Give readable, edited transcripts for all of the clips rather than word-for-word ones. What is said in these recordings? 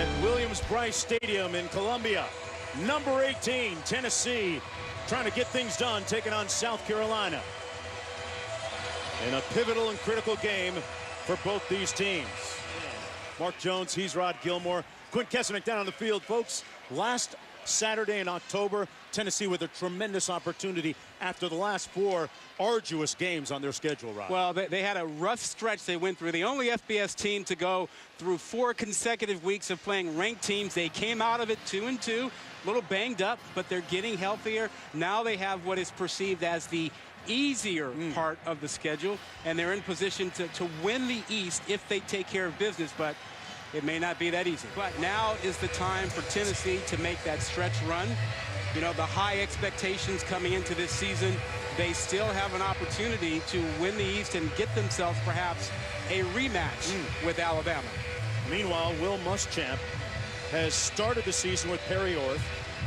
at Williams-Brice Stadium in Columbia. Number 18, Tennessee, trying to get things done, taking on South Carolina in a pivotal and critical game for both these teams. Mark Jones, he's Rod Gilmore. Quint Kesselnick down on the field, folks. Last Saturday in October, Tennessee with a tremendous opportunity after the last 4 arduous games on their schedule, Rod. Well, they had a rough stretch they went through. The only FBS team to go through 4 consecutive weeks of playing ranked teams. They came out of it 2-2, a little banged up, but they're getting healthier. Now they have what is perceived as the easier part of the schedule, and they're in position to win the East if they take care of business, but it may not be that easy. But now is the time for Tennessee to make that stretch run. You know, the high expectations coming into this season, they still have an opportunity to win the East and get themselves perhaps a rematch with Alabama. Meanwhile, Will Muschamp has started the season with Perry Orth,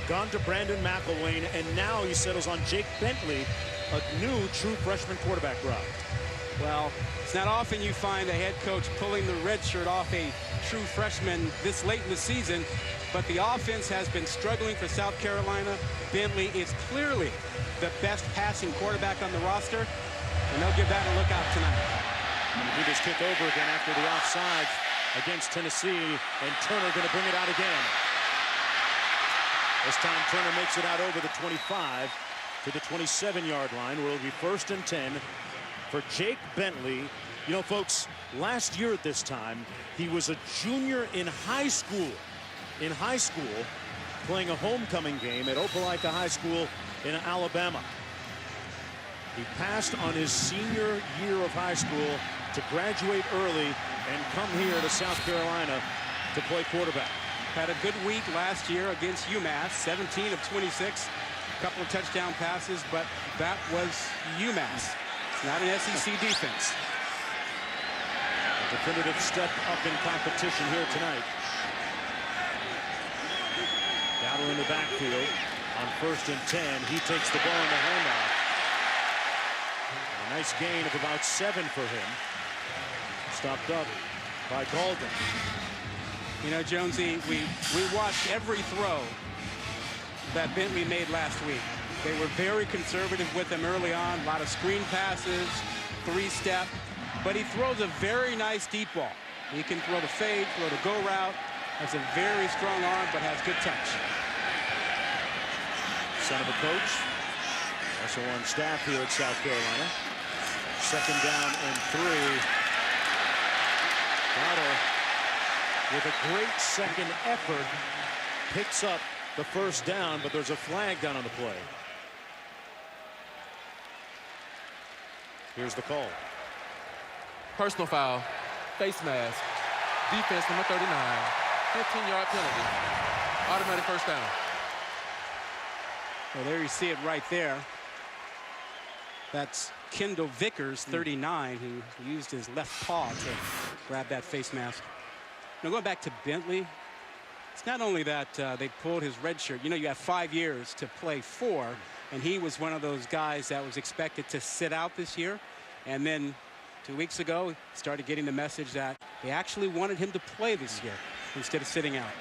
gone to Brandon McElwain, and now he settles on Jake Bentley, a new true freshman quarterback, Rob. Well, it's not often you find a head coach pulling the red shirt off a true freshman this late in the season, but the offense has been struggling for South Carolina. Bentley is clearly the best passing quarterback on the roster, and they'll give that a look out tonight. He just kick over again after the offside against Tennessee, and Turner going to bring it out again. This time Turner makes it out over the 25 to the 27-yard line, where it'll be 1st and 10 for Jake Bentley. You know, folks, last year at this time, he was a junior in high school. Playing a homecoming game at Opelika High School in Alabama. He passed on his senior year of high school to graduate early and come here to South Carolina to play quarterback. Had a good week last year against UMass, 17 of 26. A couple of touchdown passes, but that was UMass. It's not an SEC defense. A definitive step up in competition here tonight. Battle in the backfield on 1st and 10. He takes the ball in the handoff. A nice gain of about 7 for him. Stopped up by Galden. You know, Jonesy, we watched every throw that Bentley made last week. They were very conservative with him early on. A lot of screen passes, 3-step. But he throws a very nice deep ball. He can throw the fade, throw the go route. Has a very strong arm, but has good touch. Son of a coach. Also on staff here at South Carolina. 2nd down and 3. Battle with a great second effort picks up the 1st down, but there's a flag down on the play. Here's the call. Personal foul, face mask, defense number 39, 15-yard penalty, automatic 1st down. Well, there you see it right there. That's Kendall Vickers, 39, who used his left paw to grab that face mask. Now, going back to Bentley, it's not only that they pulled his red shirt. You know, you have 5 years to play for, and he was one of those guys that was expected to sit out this year. And then 2 weeks ago, he started getting the message that they actually wanted him to play this year instead of sitting out.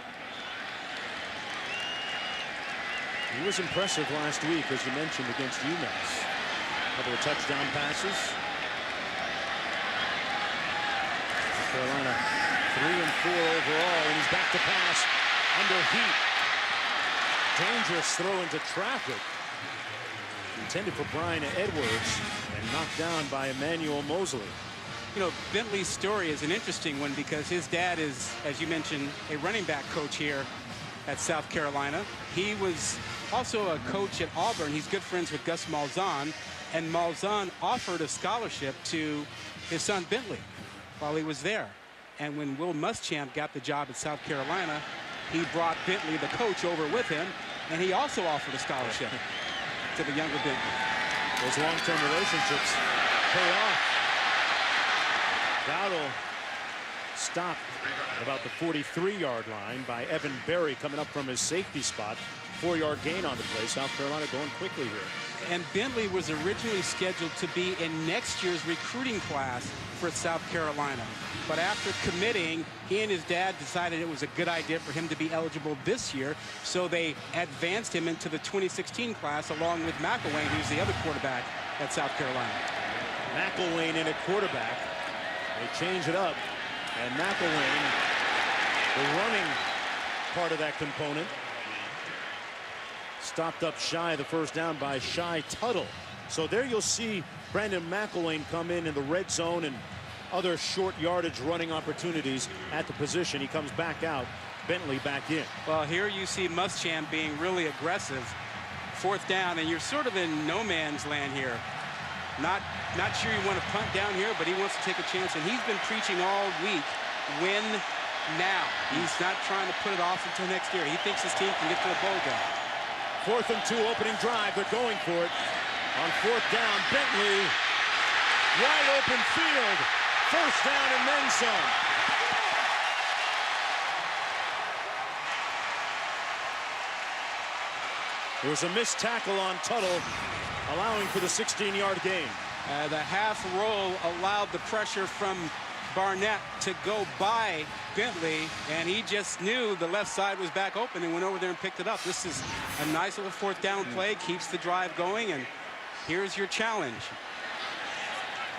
He was impressive last week, as you mentioned, against UMass. A couple of touchdown passes. South Carolina 3 and 4 overall, and he's back to pass under heat. Dangerous throw into traffic. Intended for Brian Edwards and knocked down by Emmanuel Mosley. You know, Bentley's story is an interesting one because his dad is, as you mentioned, a running back coach here at South Carolina. He was also a coach at Auburn. He's good friends with Gus Malzahn, and Malzahn offered a scholarship to his son Bentley while he was there. And when Will Muschamp got the job at South Carolina, he brought Bentley, the coach, over with him, and he also offered a scholarship to the younger Bentley. Those long-term relationships pay off. Dowdle stopped at about the 43-yard line by Evan Berry coming up from his safety spot. 4-yard gain on the play. South Carolina going quickly here. And Bentley was originally scheduled to be in next year's recruiting class for South Carolina. But after committing, he and his dad decided it was a good idea for him to be eligible this year. So they advanced him into the 2016 class along with McElwain, who's the other quarterback at South Carolina. McElwain in at quarterback. They change it up. And McElwain, the running part of that component, stopped up shy of the first down by Shy Tuttle. So there you'll see Brandon McElwain come in the red zone and other short yardage running opportunities at the position. He comes back out, Bentley back in. Well, here you see Muschamp being really aggressive. 4th down, and you're sort of in no man's land here. Not sure you want to punt down here, but he wants to take a chance, and he's been preaching all week, win now. He's not trying to put it off until next year. He thinks his team can get to a bowl game. 4th and 2 opening drive. They're going for it. On 4th down, Bentley, wide open field. 1st down and then some. There was a missed tackle on Tuttle, allowing for the 16-yard gain. The half roll allowed the pressure from Barnett to go by Bentley, and he just knew the left side was back open and went over there and picked it up. This is a nice little 4th down play, keeps the drive going, and here's your challenge.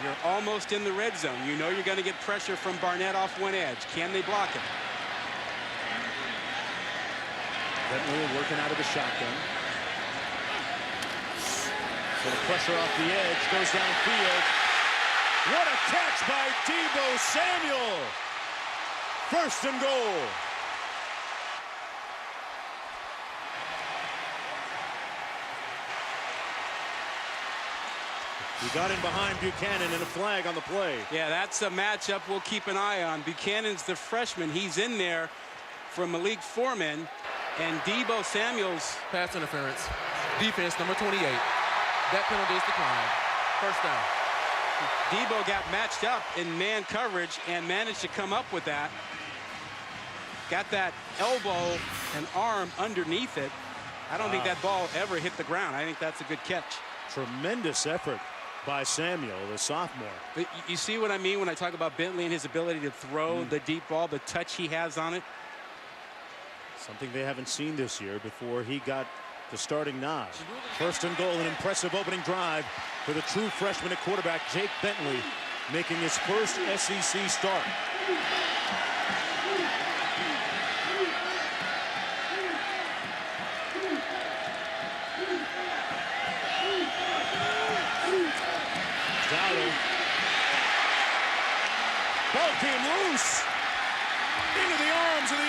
You're almost in the red zone. You know you're going to get pressure from Barnett off one edge. Can they block it? Bentley working out of the shotgun. So the pressure off the edge goes downfield. What a catch by Deebo Samuel. 1st and goal. He got in behind Buchanan and a flag on the play. Yeah, that's a matchup we'll keep an eye on. Buchanan's the freshman. He's in there for Malik Foreman, and Deebo Samuel's Pass interference. Defense number 28. That penalty is declined. 1st down. Deebo got matched up in man coverage and managed to come up with that. Got that elbow and arm underneath it. I don't think that ball ever hit the ground. I think that's a good catch. Tremendous effort by Samuel, the sophomore. But you see what I mean when I talk about Bentley and his ability to throw the deep ball, the touch he has on it? Something they haven't seen this year before he got the starting nod. 1st and goal, an impressive opening drive for the true freshman at quarterback, Jake Bentley, making his first SEC start. Ball came loose into the arms of the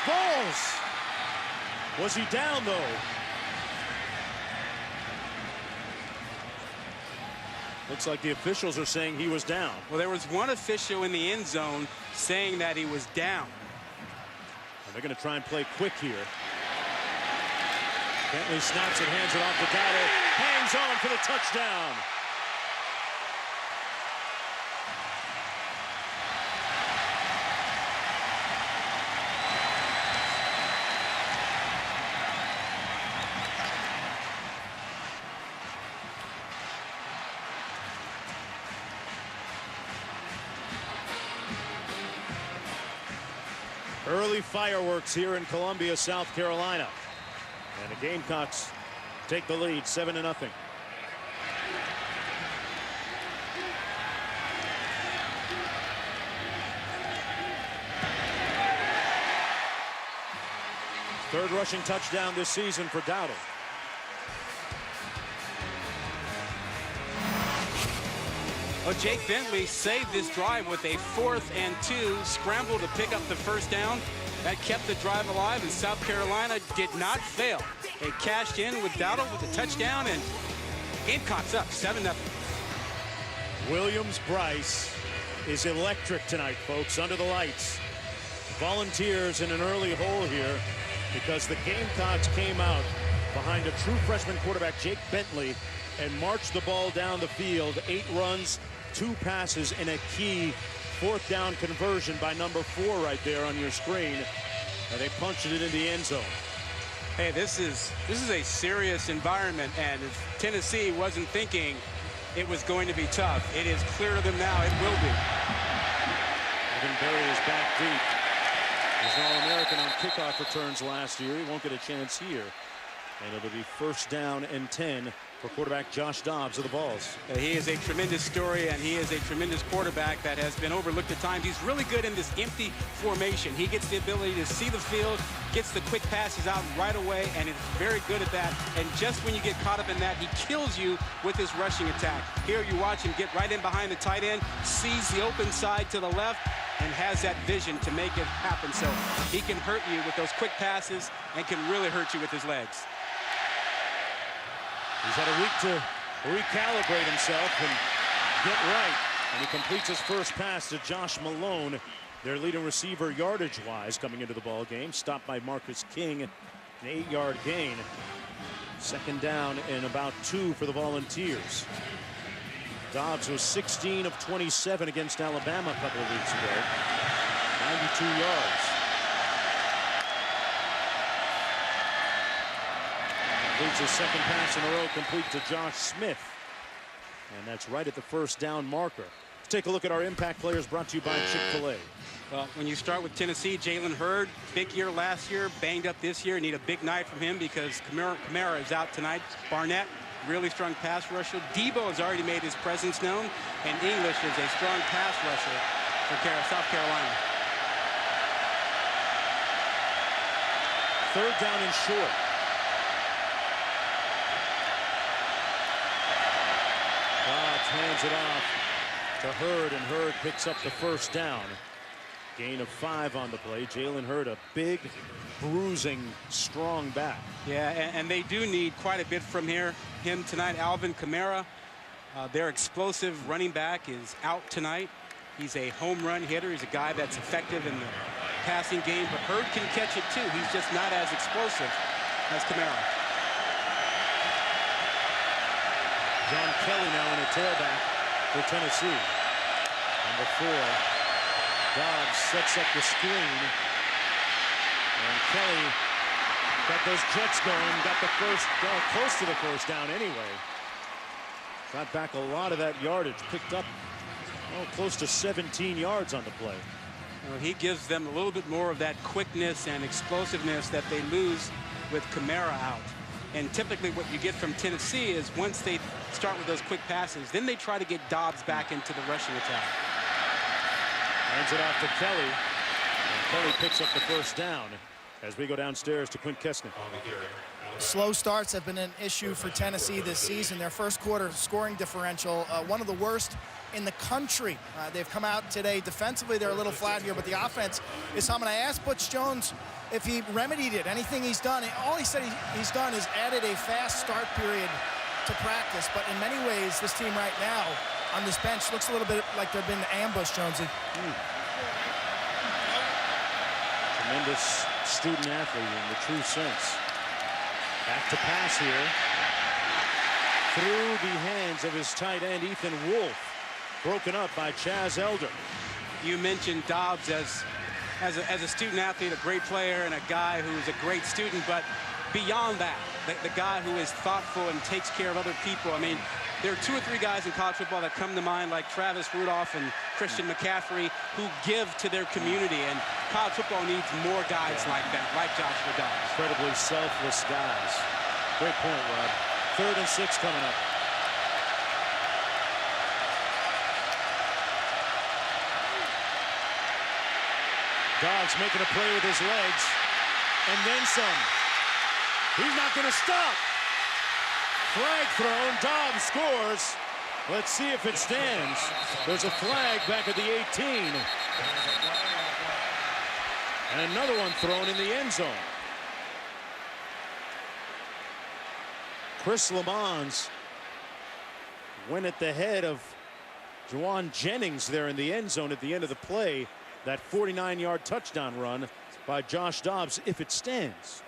Vols. Was he down, though? Looks like the officials are saying he was down. Well, there was one official in the end zone saying that he was down. And they're going to try and play quick here. Bentley snaps it, hands it off to Dowdle. Hangs on for the touchdown. Early fireworks here in Columbia, South Carolina. And the Gamecocks take the lead 7-0. Third rushing touchdown this season for Dowdle. Well, Jake Bentley saved this drive with a 4th and 2 scramble to pick up the 1st down. That kept the drive alive, and South Carolina did not fail. They cashed in with Dowdle with a touchdown, and Gamecocks up 7-0. Williams-Brice is electric tonight, folks, under the lights. Volunteers in an early hole here because the Gamecocks came out behind a true freshman quarterback, Jake Bentley, and marched the ball down the field. 8 runs, 2 passes in a key fourth down conversion by number 4 right there on your screen. And they punched it in the end zone. Hey, this is a serious environment, and if Tennessee wasn't thinking it was going to be tough, it is clear to them now it will be. Evan Berry is back deep. He's an All-American on kickoff returns last year. He won't get a chance here. And it'll be first down and 10 for quarterback Josh Dobbs of the Vols. He is a tremendous story, and he is a tremendous quarterback that has been overlooked at times. He's really good in this empty formation. He gets the ability to see the field, gets the quick passes out right away, and is very good at that. And just when you get caught up in that, he kills you with his rushing attack. Here you watch him get right in behind the tight end, sees the open side to the left, and has that vision to make it happen. So he can hurt you with those quick passes and can really hurt you with his legs. He's had a week to recalibrate himself and get right. And he completes his first pass to Josh Malone, their leading receiver yardage-wise coming into the ball game. Stopped by Marcus King, an 8-yard gain. Second down and about 2 for the Volunteers. Dobbs was 16 of 27 against Alabama a couple of weeks ago. 92 yards. Completes his second pass in a row, complete to Josh Smith. And that's right at the first down marker. Let's take a look at our impact players brought to you by Chick-fil-A. Well, when you start with Tennessee, Jalen Hurd, big year last year, banged up this year. Need a big night from him because Kamara is out tonight. Barnett, really strong pass rusher. Debo has already made his presence known. And English is a strong pass rusher for South Carolina. Third down and short. Dobbs hands it off to Hurd, and Hurd picks up the first down. Gain of 5 on the play. Jalen Hurd, a big, bruising, strong back. Yeah, and they do need quite a bit from him tonight. Alvin Kamara, their explosive running back, is out tonight. He's a home run hitter. He's a guy that's effective in the passing game, but Hurd can catch it too. He's just not as explosive as Kamara. John Kelly now in a tailback for Tennessee. Number 4. Dobbs sets up the screen. And Kelly got those jets going. Got the close to the first down anyway. Got back a lot of that yardage. Picked up close to 17 yards on the play. Well, he gives them a little bit more of that quickness and explosiveness that they lose with Kamara out. And typically what you get from Tennessee is once they start with those quick passes, then they try to get Dobbs back into the rushing attack. Hands it off to Kelly. And Kelly picks up the first down as we go downstairs to Quint Kessner. Slow starts have been an issue for Tennessee this season. Their first quarter scoring differential, one of the worst in the country. They've come out today. Defensively, they're a little flat here, but the offense is humming. I asked Butch Jones if he remedied it, anything he's done. All he said he's done is added a fast start period to practice. But in many ways, this team right now on this bench looks a little bit like they've been ambushed, Jonesy. Tremendous student athlete in the true sense. Back to pass here. Through the hands of his tight end, Ethan Wolf. Broken up by Chaz Elder. You mentioned Dobbs as a student athlete, a great player, and a guy who is a great student, but beyond that, the guy who is thoughtful and takes care of other people. I mean, there are 2 or 3 guys in college football that come to mind, like Travis Rudolph and Christian McCaffrey, who give to their community, and college football needs more guys like that, like Joshua Dobbs. Incredibly selfless guys. Great point, Rob. 3rd and 6 coming up. Dobbs making a play with his legs, and then some. He's not going to stop. Flag thrown. Dobbs scores. Let's see if it stands. There's a flag back at the 18. And another one thrown in the end zone. Chris Lamons went at the head of Juwan Jennings there in the end zone at the end of the play. That 49-yard touchdown run by Josh Dobbs, if it stands.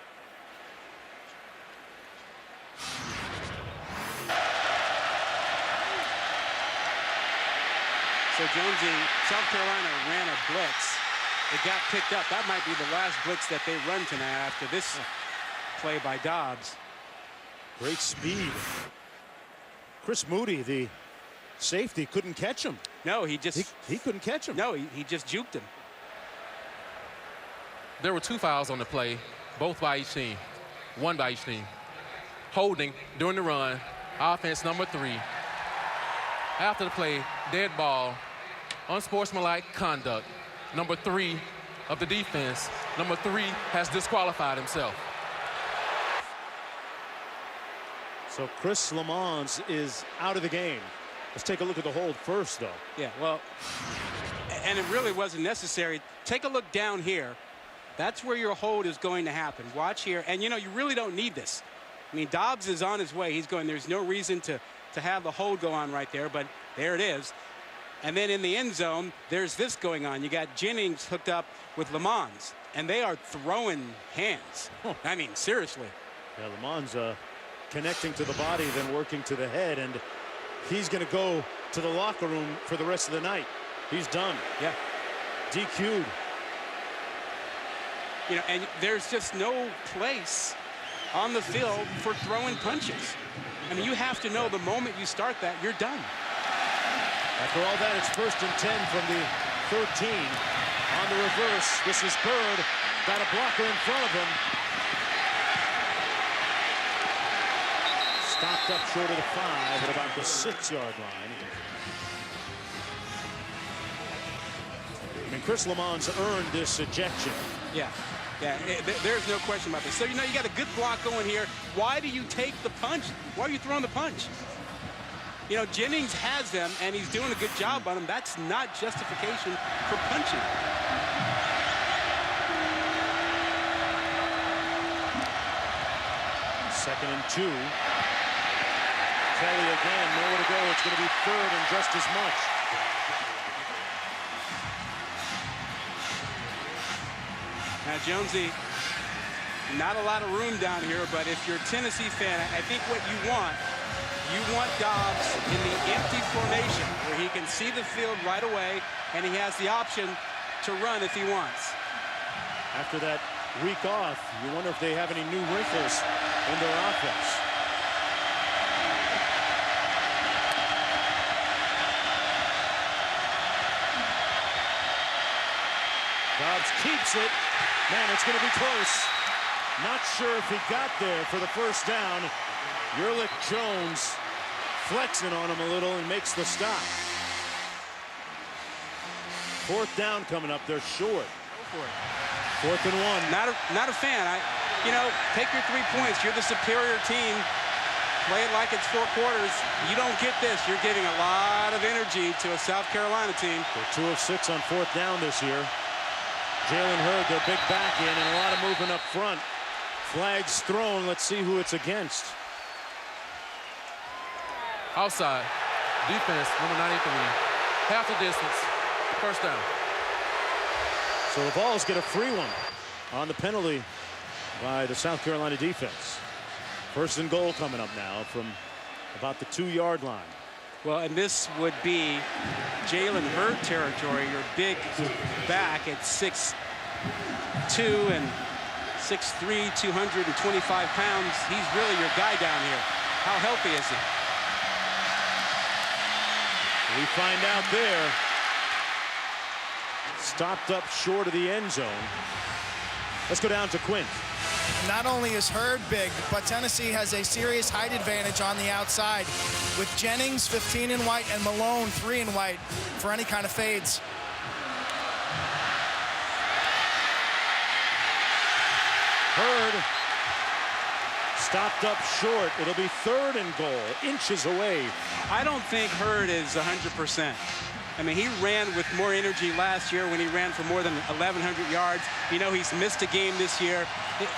So Jonesy, South Carolina ran a blitz. It got picked up. That might be the last blitz that they run tonight after this play by Dobbs. Great speed. Chris Moody, the safety, couldn't catch him. No, he couldn't catch him. No, he just juked him. There were 2 fouls on the play, both by each team. One by each team. Holding during the run, offense number 3. After the play, dead ball, unsportsmanlike conduct. Number 3 of the defense. Number 3 has disqualified himself. So Chris Lamons is out of the game. Let's take a look at the hold first, though. Yeah, well, and it really wasn't necessary. Take a look down here. That's where your hold is going to happen. Watch here. And, you know, you really don't need this. I mean, Dobbs is on his way. He's going. There's no reason to have the hold go on right there, but there it is. And then in the end zone, there's this going on. You got Jennings hooked up with Lamons, and they are throwing hands. I mean, seriously. Yeah, Lamons connecting to the body, then working to the head, and he's going to go to the locker room for the rest of the night. He's done. Yeah. DQ'd. You know, and there's just no place on the field for throwing punches. I mean, you have to know the moment you start that, you're done. After all that, it's 1st and 10 from the 13. On the reverse, this is Hurd. Got a blocker in front of him. Stopped up short of the 5 at about the 6-yard line. I mean, Chris Lamons earned this ejection. Yeah. Yeah, there's no question about this. So, you know, you got a good block going here. Why do you take the punch? Why are you throwing the punch? You know, Jennings has them, and he's doing a good job on them. That's not justification for punching. 2nd and 2. Kelly again, nowhere to go. It's going to be 3rd and just as much. Now, Jonesy, not a lot of room down here, but if you're a Tennessee fan, I think what you want Dobbs in the empty formation where he can see the field right away, and he has the option to run if he wants. After that week off, you wonder if they have any new wrinkles in their offense. Dobbs keeps it. Man, it's going to be close. Not sure if he got there for the first down. Yerlich Jones flexing on him a little and makes the stop. 4th down coming up. They're short. Go for it. 4th and 1. Not a fan. You know, take your 3 points. You're the superior team. Play it like it's 4 quarters. You don't get this. You're giving a lot of energy to a South Carolina team. They're 2 of 6 on 4th down this year. Jalen Hurd, their big back in, and a lot of movement up front. Flags thrown. Let's see who it's against. Outside. Defense, number 93. Half the distance. 1st down. So the Vols get a free one on the penalty by the South Carolina defense. 1st and goal coming up now from about the 2-yard line. Well, and this would be Jalen Hurd territory, your big back at 6'2" and 6'3", 225 pounds. He's really your guy down here. How healthy is he? We find out there. Stopped up short of the end zone. Let's go down to Quint. Not only is Hurd big, but Tennessee has a serious height advantage on the outside with Jennings 15 in white and Malone 3 in white for any kind of fades. Hurd stopped up short. It'll be 3rd and goal, inches away. I don't think Hurd is 100%. I mean, he ran with more energy last year when he ran for more than 1,100 yards. You know, he's missed a game this year.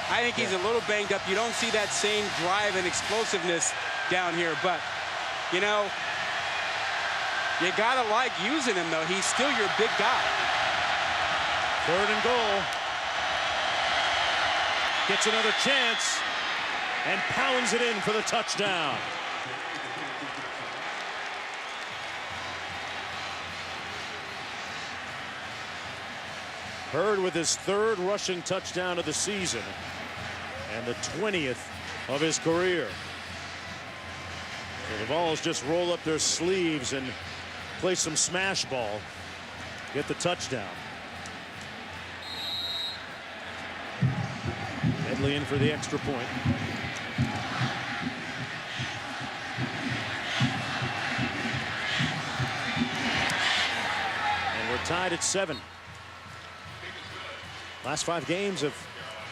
I think he's a little banged up. You don't see that same drive and explosiveness down here. But, you know, you got to like using him, though. He's still your big guy. 3rd and goal. Gets another chance and pounds it in for the touchdown. Hurd with his 3rd rushing touchdown of the season and the 20th of his career. So the Vols just roll up their sleeves and play some smash ball. Get the touchdown. Bentley in for the extra point. And we're tied at 7. Last 5 games have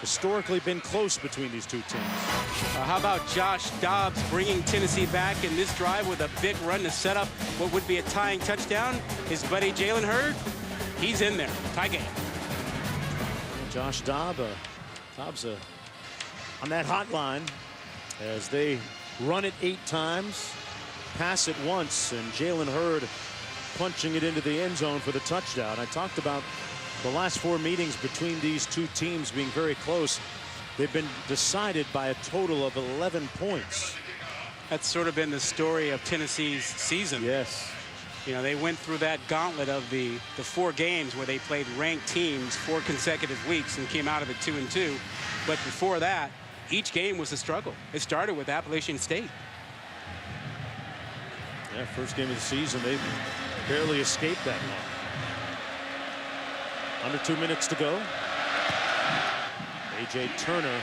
historically been close between these two teams. How about Josh Dobbs bringing Tennessee back in this drive with a big run to set up what would be a tying touchdown? His buddy Jalen Hurd, he's in there. Tie game. Josh Dobbs on that hotline as they run it 8 times, pass it once, and Jalen Hurd punching it into the end zone for the touchdown. I talked about the last 4 meetings between these two teams being very close. They've been decided by a total of 11 points. That's sort of been the story of Tennessee's season. Yes. You know, they went through that gauntlet of the 4 games where they played ranked teams 4 consecutive weeks and came out of it 2-2. But before that, each game was a struggle. It started with Appalachian State. Yeah, first game of the season, they barely escaped that one. Under 2 minutes to go. A.J. Turner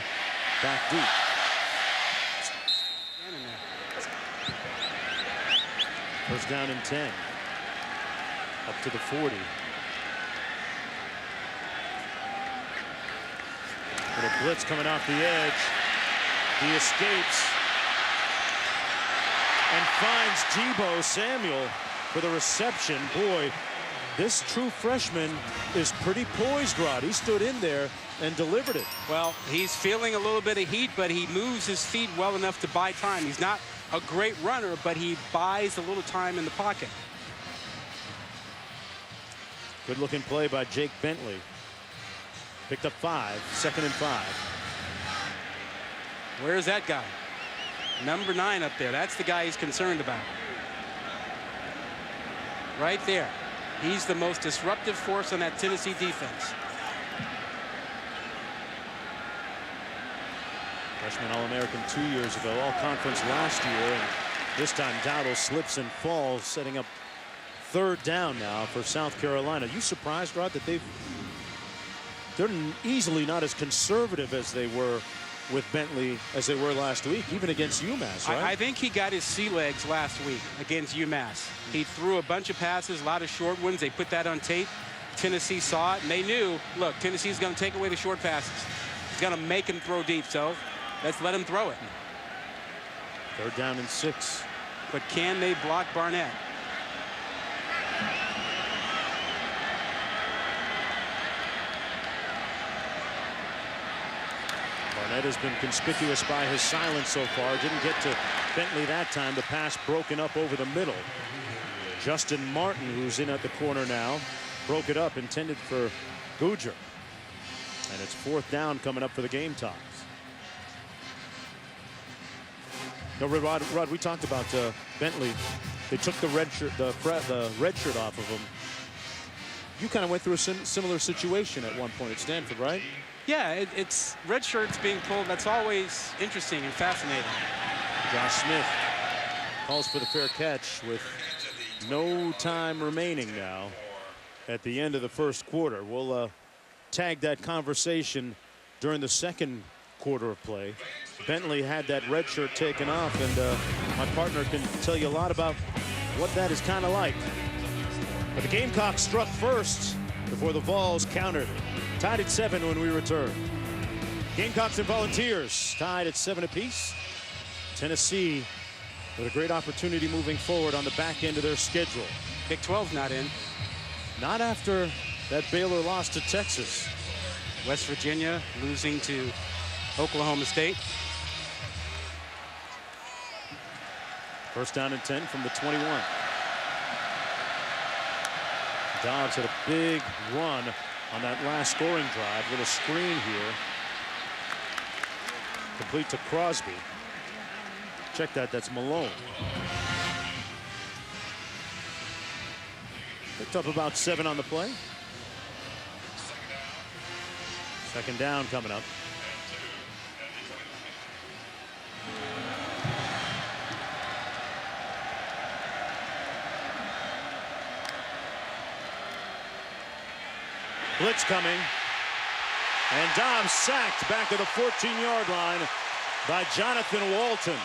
back deep. First down and 10. Up to the 40. With a blitz coming off the edge. He escapes and finds Deebo Samuel for the reception. Boy, this true freshman is pretty poised, Rod. He stood in there and delivered it. Well, he's feeling a little bit of heat, but he moves his feet well enough to buy time. He's not a great runner, but he buys a little time in the pocket. Good looking play by Jake Bentley. Picked up 5, 2nd and 5. Where's that guy? Number 9 up there. That's the guy he's concerned about. Right there. He's the most disruptive force on that Tennessee defense. Freshman All-American 2 years ago, All-Conference last year, and this time Dowdle slips and falls, setting up 3rd down now for South Carolina. You surprised, Rod, that they're easily not as conservative as they were with Bentley as they were last week, even against UMass, right? I think he got his sea legs last week against UMass. He threw a bunch of passes, a lot of short ones. They put that on tape. Tennessee saw it, and they knew, look, Tennessee's going to take away the short passes. He's going to make him throw deep, so let's let him throw it. 3rd down and 6. But can they block Barnett? Barnett has been conspicuous by his silence so far. Didn't get to Bentley that time. The pass broken up over the middle. Justin Martin, who's in at the corner now, broke it up, intended for Goodger. And it's 4th down coming up for the Gamecocks. No, Rod, we talked about Bentley. They took the red shirt off of him. You kind of went through a similar situation at one point at Stanford, right? Yeah, it's red shirts being pulled. That's always interesting and fascinating. Josh Smith calls for the fair catch with no time remaining now at the end of the 1st quarter. We'll tag that conversation during the 2nd quarter of play. Bentley had that red shirt taken off, and my partner can tell you a lot about what that is kind of like. But the Gamecocks struck first before the Vols countered. Tied at 7 when we return. Gamecocks and Volunteers tied at 7 apiece. Tennessee with a great opportunity moving forward on the back end of their schedule. Big 12 not in. Not after that Baylor loss to Texas. West Virginia losing to Oklahoma State. 1st down and 10 from the 21. Dobbs had a big run on that last scoring drive. Little screen here. Complete to Crosby. Check that. That's Malone. Picked up about 7 on the play. Second down coming up. Blitz coming. And Dobbs sacked back at the 14-yard line by Jonathan Walton.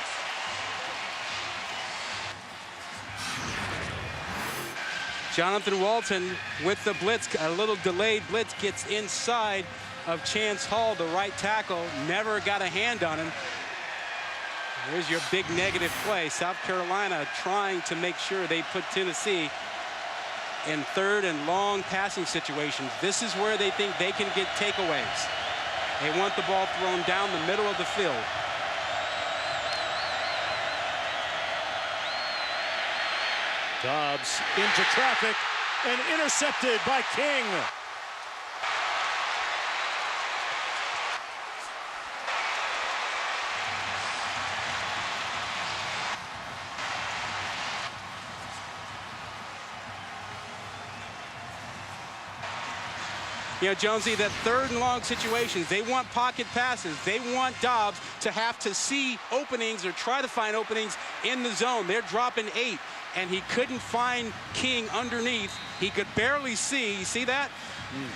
Jonathan Walton with the blitz, a little delayed blitz, gets inside of Chance Hall, the right tackle. Never got a hand on him. Here's your big negative play. South Carolina trying to make sure they put Tennessee in third and long passing situations. This is where they think they can get takeaways. They want the ball thrown down the middle of the field. Dobbs into traffic and intercepted by King. You know, Jonesy, that third and long situations, they want pocket passes. They want Dobbs to have to see openings or try to find openings in the zone. They're dropping 8, and he couldn't find King underneath. He could barely see. You see that?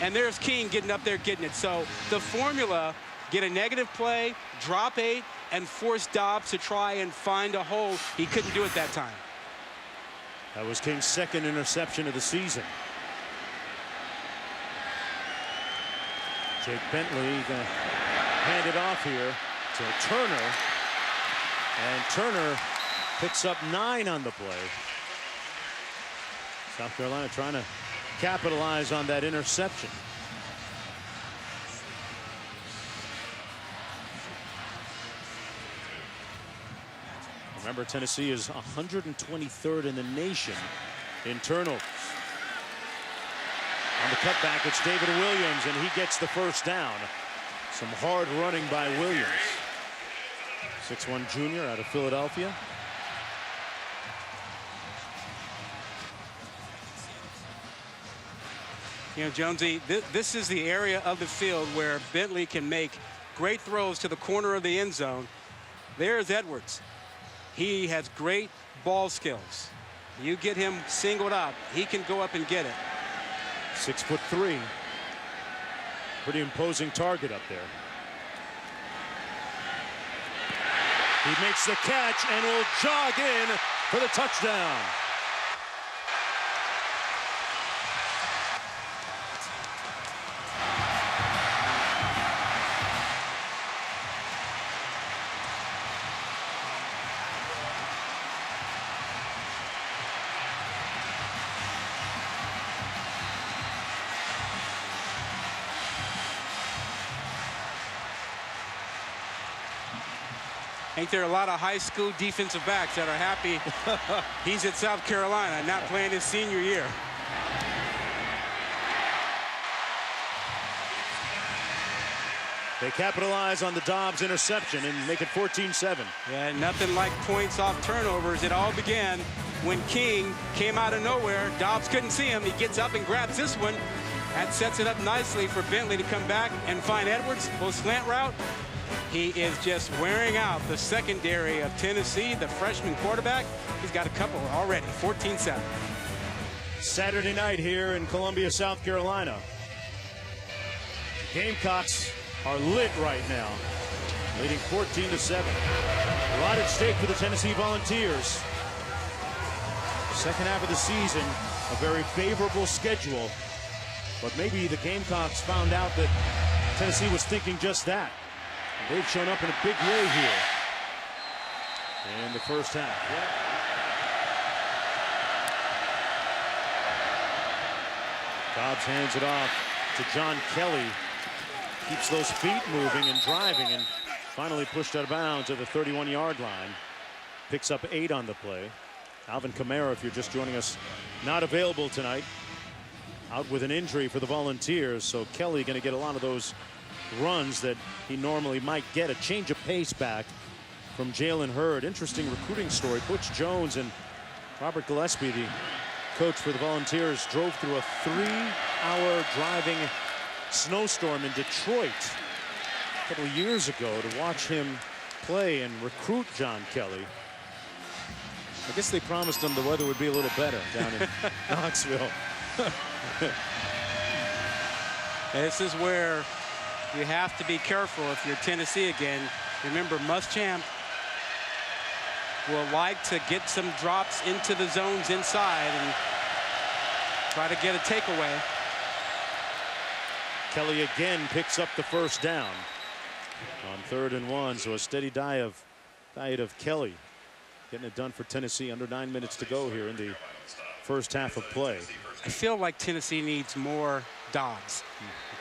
And there's King getting up there getting it. So the formula, get a negative play, drop 8, and force Dobbs to try and find a hole. He couldn't do it that time. That was King's second interception of the season. Jake Bentley going to hand it off here to Turner. And Turner picks up 9 on the play. South Carolina trying to capitalize on that interception. Remember, Tennessee is 123rd in the nation in turnovers. On the cutback, it's David Williams, and he gets the first down. Some hard running by Williams. 6'1" junior out of Philadelphia. You know, Jonesy, this is the area of the field where Bentley can make great throws to the corner of the end zone. There's Edwards. He has great ball skills. You get him singled up, he can go up and get it. 6'3". Pretty imposing target up there. He makes the catch and will jog in for the touchdown. Ain't there a lot of high school defensive backs that are happy he's at South Carolina, not playing his senior year? They capitalize on the Dobbs interception and make it 14-7. Yeah, nothing like points off turnovers. It all began when King came out of nowhere. Dobbs couldn't see him. He gets up and grabs this one. That sets it up nicely for Bentley to come back and find Edwards. Little slant route. He is just wearing out the secondary of Tennessee, the freshman quarterback. He's got a couple already. 14-7. Saturday night here in Columbia, South Carolina. Gamecocks are lit right now, leading 14-7. A lot at stake for the Tennessee Volunteers. Second half of the season, a very favorable schedule, but maybe the Gamecocks found out that Tennessee was thinking just that. They've shown up in a big way here in the first half. Dobbs hands it off to John Kelly. Keeps those feet moving and driving, and finally pushed out of bounds at the 31-yard line. Picks up 8 on the play. Alvin Kamara, if you're just joining us, not available tonight. Out with an injury for the Volunteers, so Kelly going to get a lot of those runs that he normally might get. A change of pace back from Jalen Hurd. Interesting recruiting story. Butch Jones and Robert Gillespie, the coach for the Volunteers, drove through a 3-hour driving snowstorm in Detroit a couple of years ago to watch him play and recruit John Kelly. I guess they promised him the weather would be a little better down in Knoxville. This is where you have to be careful if you're Tennessee again. Remember, Muschamp will like to get some drops into the zones inside and try to get a takeaway. Kelly again picks up the first down on 3rd and 1. So a steady diet of Kelly getting it done for Tennessee. Under 9 minutes to go here in the first half of play. I feel like Tennessee needs more Dobbs.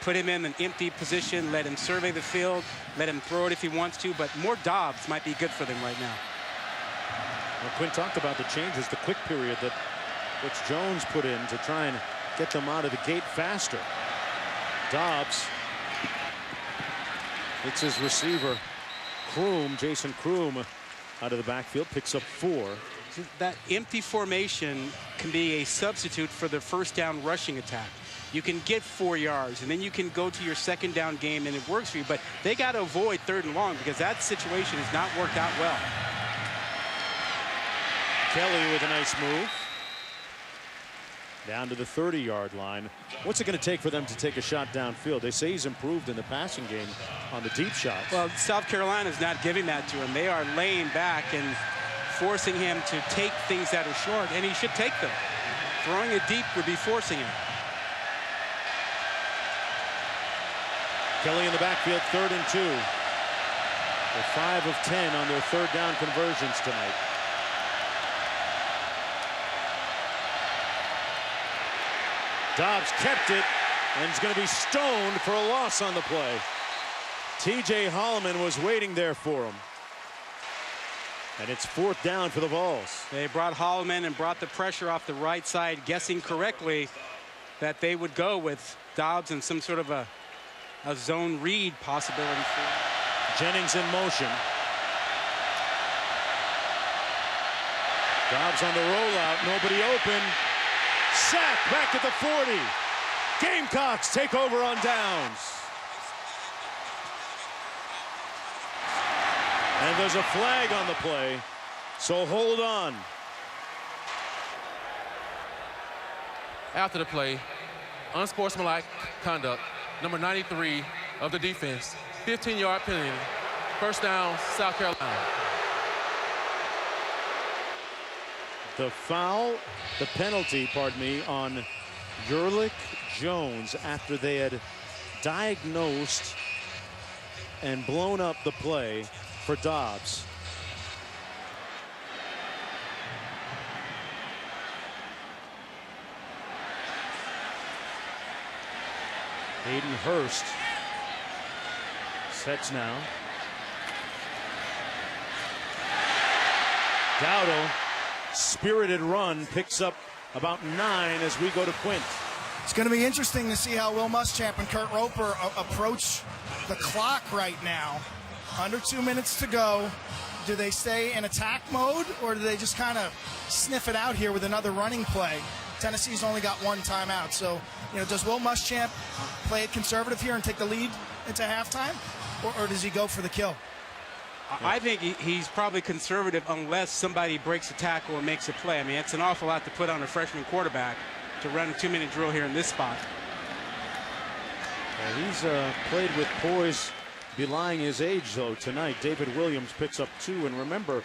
Put him in an empty position, let him survey the field, let him throw it if he wants to, but more Dobbs might be good for them right now. Well, Quinn talked about the changes, the quick period that Rich Jones put in to try and get them out of the gate faster. Dobbs, it's his receiver, Jason Kroom, out of the backfield, picks up 4. That empty formation can be a substitute for the first down rushing attack. You can get 4 yards, and then you can go to your second down game, and it works for you. But they got to avoid 3rd and long because that situation has not worked out well. Kelly with a nice move. Down to the 30-yard line. What's it going to take for them to take a shot downfield? They say he's improved in the passing game on the deep shots. Well, South Carolina's not giving that to him. They are laying back and forcing him to take things that are short, and he should take them. Throwing it deep would be forcing him. Kelly in the backfield, 3rd and 2. They're 5 of 10 on their 3rd down conversions tonight. Dobbs kept it and is going to be stoned for a loss on the play. TJ Holloman was waiting there for him. And it's 4th down for the Vols. They brought Holloman and brought the pressure off the right side, guessing correctly that they would go with Dobbs and some sort of a zone read possibility. Jennings in motion. Dobbs on the rollout, nobody open. Sack back at the 40. Gamecocks take over on downs. And there's a flag on the play, so hold on. After the play, unsportsmanlike conduct, number 93 of the defense, 15-yard penalty, first down, South Carolina. The foul, the penalty, pardon me, on Yerlich Jones after they had diagnosed and blown up the play for Dobbs. Hayden Hurst sets now. Dowdle, spirited run, picks up about 9 as we go to Quint. It's going to be interesting to see how Will Muschamp and Kurt Roper approach the clock right now. Under 2 minutes to go. Do they stay in attack mode, or do they just kind of sniff it out here with another running play? Tennessee's only got 1 timeout, so does Will Muschamp play it conservative here and take the lead into halftime, or does he go for the kill? I think he's probably conservative unless somebody breaks a tackle and makes a play. I mean, it's an awful lot to put on a freshman quarterback to run a 2-minute drill here in this spot. Well, he's played with poise, belying his age, though, tonight. David Williams picks up 2, and remember,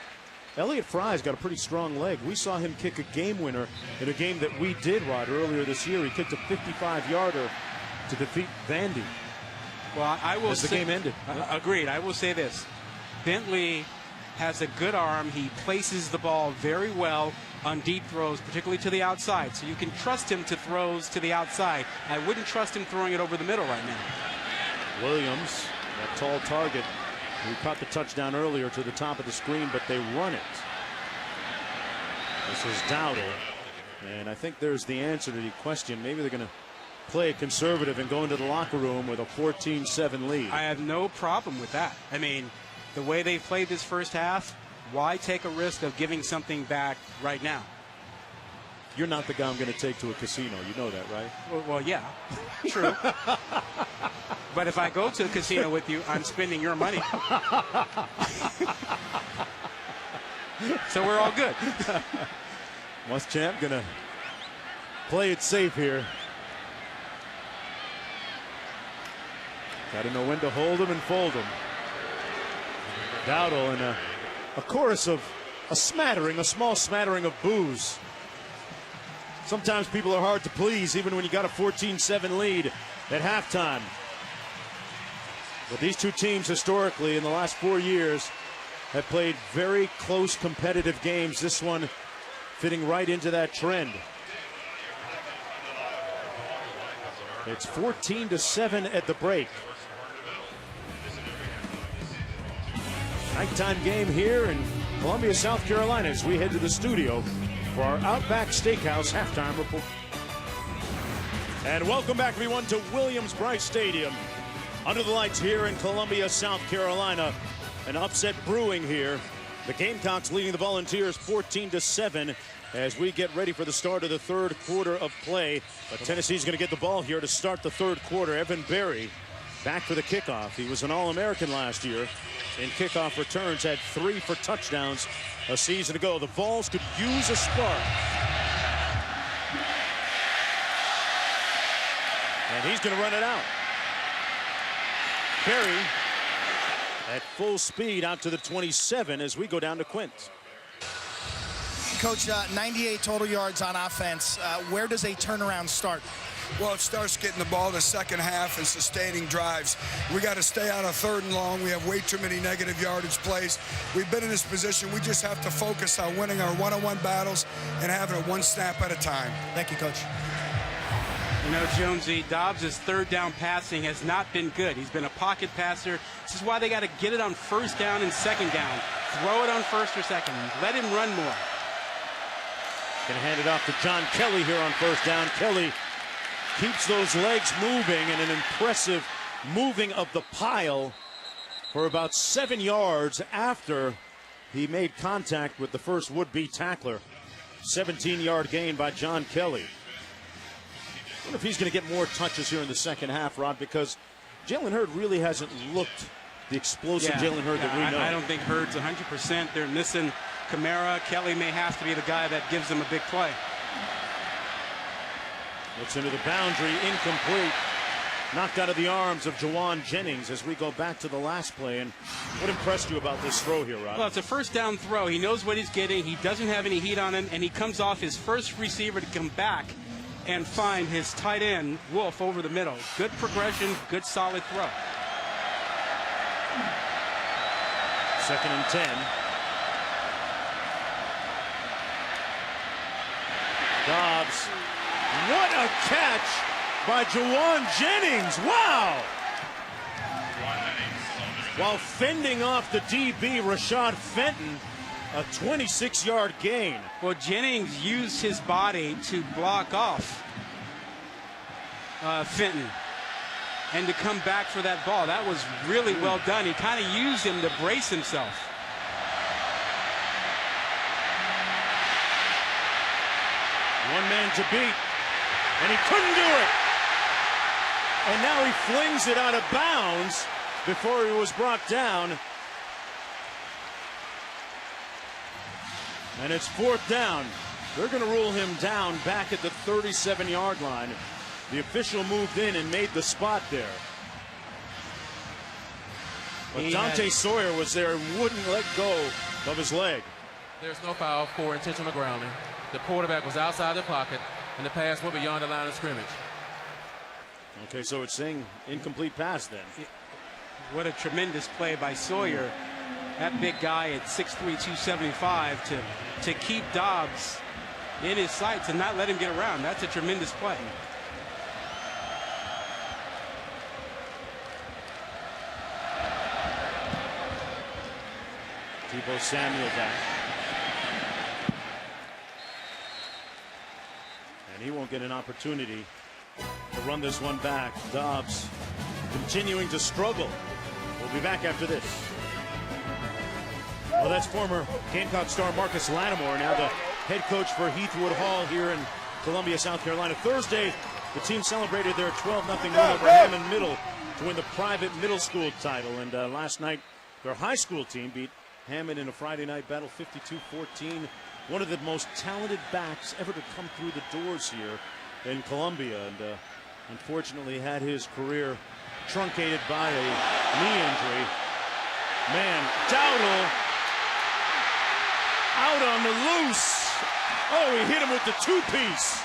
Elliott Fry's got a pretty strong leg. We saw him kick a game winner in a game that we did, Rod, earlier this year. He kicked a 55-yarder to defeat Vandy. Well, I will as the game ended. Agreed. I will say this. Bentley has a good arm. He places the ball very well on deep throws, particularly to the outside. So you can trust him to throws to the outside. I wouldn't trust him throwing it over the middle right now. Williams, that tall target, who caught the touchdown earlier to the top of the screen, but they run it. This is Dowdle. And I think there's the answer to the question. Maybe they're going to play it conservative and go into the locker room with a 14-7 lead. I have no problem with that. I mean, the way they played this first half, why take a risk of giving something back right now? You're not the guy I'm going to take to a casino. You know that, right? Well, yeah, true. But if I go to a casino with you, I'm spending your money. So we're all good. Muschamp going to play it safe here. Got to know when to hold him and fold him. Dowdle in a chorus of a small smattering of boos. Sometimes people are hard to please, even when you got a 14-7 lead at halftime. But these two teams historically in the last 4 years have played very close competitive games. This one fitting right into that trend. It's 14-7 at the break. Nighttime game here in Columbia, South Carolina, as we head to the studio for our Outback Steakhouse halftime report. And welcome back, everyone, to Williams-Brice Stadium. Under the lights here in Columbia, South Carolina. An upset brewing here. The Gamecocks leading the Volunteers 14-7 as we get ready for the start of the third quarter of play. But Tennessee's going to get the ball here to start the third quarter. Evan Berry back for the kickoff. He was an All-American last year in kickoff returns, had 3 for touchdowns a season ago. The Vols could use a spark. And he's going to run it out. Berry at full speed out to the 27 as we go down to Quint. Coach, 98 total yards on offense. Where does a turnaround start? Well, it starts getting the ball in the second half and sustaining drives. We got to stay out of 3rd and long. We have way too many negative yardage plays. We've been in this position. We just have to focus on winning our one-on-one battles and having it one snap at a time. Thank you, Coach. You know, Jonesy, Dobbs' 3rd down passing has not been good. He's been a pocket passer. This is why they got to get it on 1st down and 2nd down. Throw it on 1st or 2nd. Let him run more. Going to hand it off to John Kelly here on 1st down. Kelly keeps those legs moving, and an impressive moving of the pile for about 7 yards after he made contact with the first would-be tackler. 17-yard gain by John Kelly. I wonder if he's going to get more touches here in the second half, Rod, because Jalen Hurd really hasn't looked the explosive Jalen Hurd that we know. I don't think Hurd's 100%. They're missing Kamara. Kelly may have to be the guy that gives them a big play. Looks into the boundary, incomplete. Knocked out of the arms of Juwan Jennings as we go back to the last play. And what impressed you about this throw here, Rod? Well, it's a 1st down throw. He knows what he's getting. He doesn't have any heat on him, and he comes off his first receiver to come back and find his tight end, Wolf, over the middle. Good progression, good solid throw. 2nd and 10. Dobbs. What a catch by Juwan Jennings. Wow. While fending off the DB, Rashad Fenton, a 26-yard gain. Well, Jennings used his body to block off Fenton and to come back for that ball. That was really well done. He kind of used him to brace himself. One man to beat, and he couldn't do it. And now he flings it out of bounds before he was brought down. And it's 4th down. They're going to rule him down back at the 37-yard line. The official moved in and made the spot there. But Dante Sawyer was there and wouldn't let go of his leg. There's no foul for intentional grounding. The quarterback was outside the pocket, and the pass went beyond the line of scrimmage. Okay, so it's saying incomplete pass then. What a tremendous play by Sawyer. That big guy at 6'3", 275 to keep Dobbs in his sights and not let him get around. That's a tremendous play. Tebow Samuel back. And he won't get an opportunity to run this one back. Dobbs continuing to struggle. We'll be back after this. Well, that's former Gamecock star Marcus Lattimore, now the head coach for Heathwood Hall here in Columbia, South Carolina. Thursday, the team celebrated their 12-0 win over Hammond Middle to win the private middle school title. And last night, their high school team beat Hammond in a Friday night battle 52-14. One of the most talented backs ever to come through the doors here in Columbia. And unfortunately had his career truncated by a knee injury. Man, Dowdle out on the loose. Oh, he hit him with the two-piece.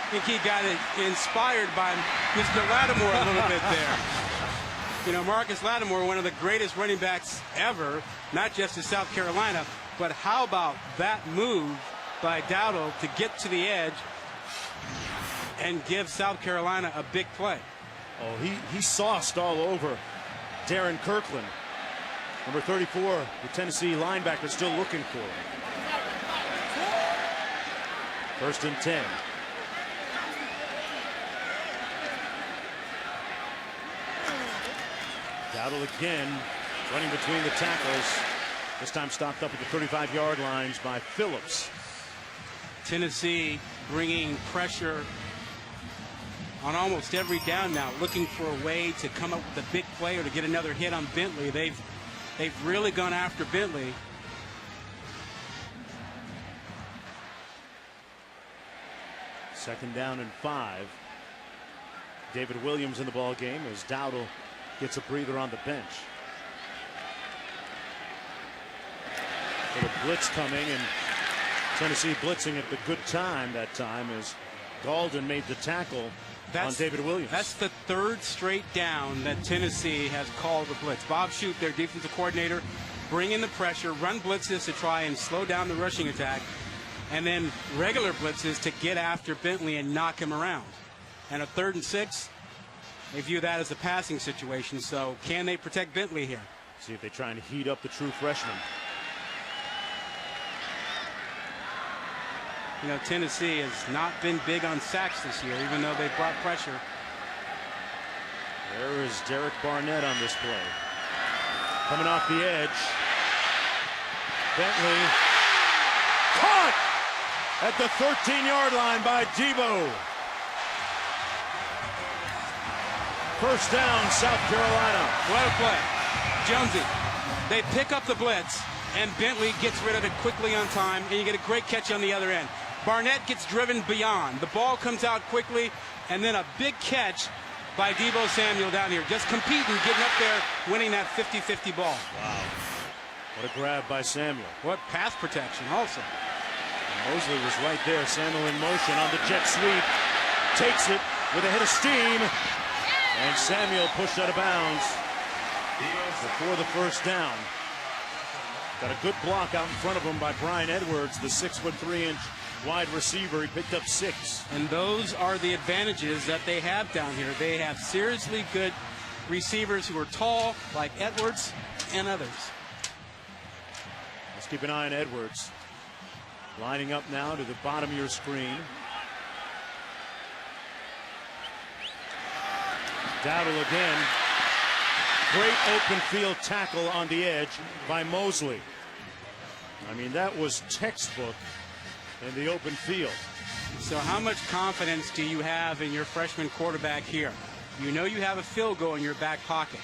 I think he got it inspired by Mr. Lattimore a little bit there. You know, Marcus Lattimore, one of the greatest running backs ever, not just in South Carolina, but how about that move by Dowdle to get to the edge and give South Carolina a big play? Oh, he sauced all over Darren Kirkland. Number 34, the Tennessee linebacker, still looking for him. 1st and 10. Dowdle again, running between the tackles. This time stopped up at the 35-yard lines by Phillips. Tennessee bringing pressure on almost every down now, looking for a way to come up with a big play or to get another hit on Bentley. They've really gone after Bentley. Second down and 5. David Williams in the ball game as Dowdle gets a breather on the bench. Little blitz coming, and Tennessee blitzing at the good time that time as Galden made the tackle on David Williams. That's the 3rd straight down that Tennessee has called the blitz. Bob Shoup, their defensive coordinator, bring in the pressure, run blitzes to try and slow down the rushing attack, and then regular blitzes to get after Bentley and knock him around. And a 3rd and 6, they view that as a passing situation. So can they protect Bentley here? See if they try and heat up the true freshman. You know, Tennessee has not been big on sacks this year, even though they brought pressure. There is Derek Barnett on this play. Coming off the edge. Bentley caught at the 13-yard line by Debo. 1st down, South Carolina. What a play. Jonesy, they pick up the blitz, and Bentley gets rid of it quickly on time, and you get a great catch on the other end. Barnett gets driven beyond. The ball comes out quickly, and then a big catch by Deebo Samuel down here. Just competing, getting up there, winning that 50-50 ball. Wow. What a grab by Samuel. What pass protection also. Mosley was right there. Samuel in motion on the jet sweep. Takes it with a head of steam. And Samuel pushed out of bounds before the 1st down. Got a good block out in front of him by Brian Edwards, the 6'3" wide receiver. He picked up 6. And those are the advantages that they have down here. They have seriously good receivers who are tall, like Edwards and others. Let's keep an eye on Edwards. Lining up now to the bottom of your screen. Dowdle again. Great open field tackle on the edge by Mosley. I mean, that was textbook in the open field. So how much confidence do you have in your freshman quarterback here? You know you have a field goal in your back pocket.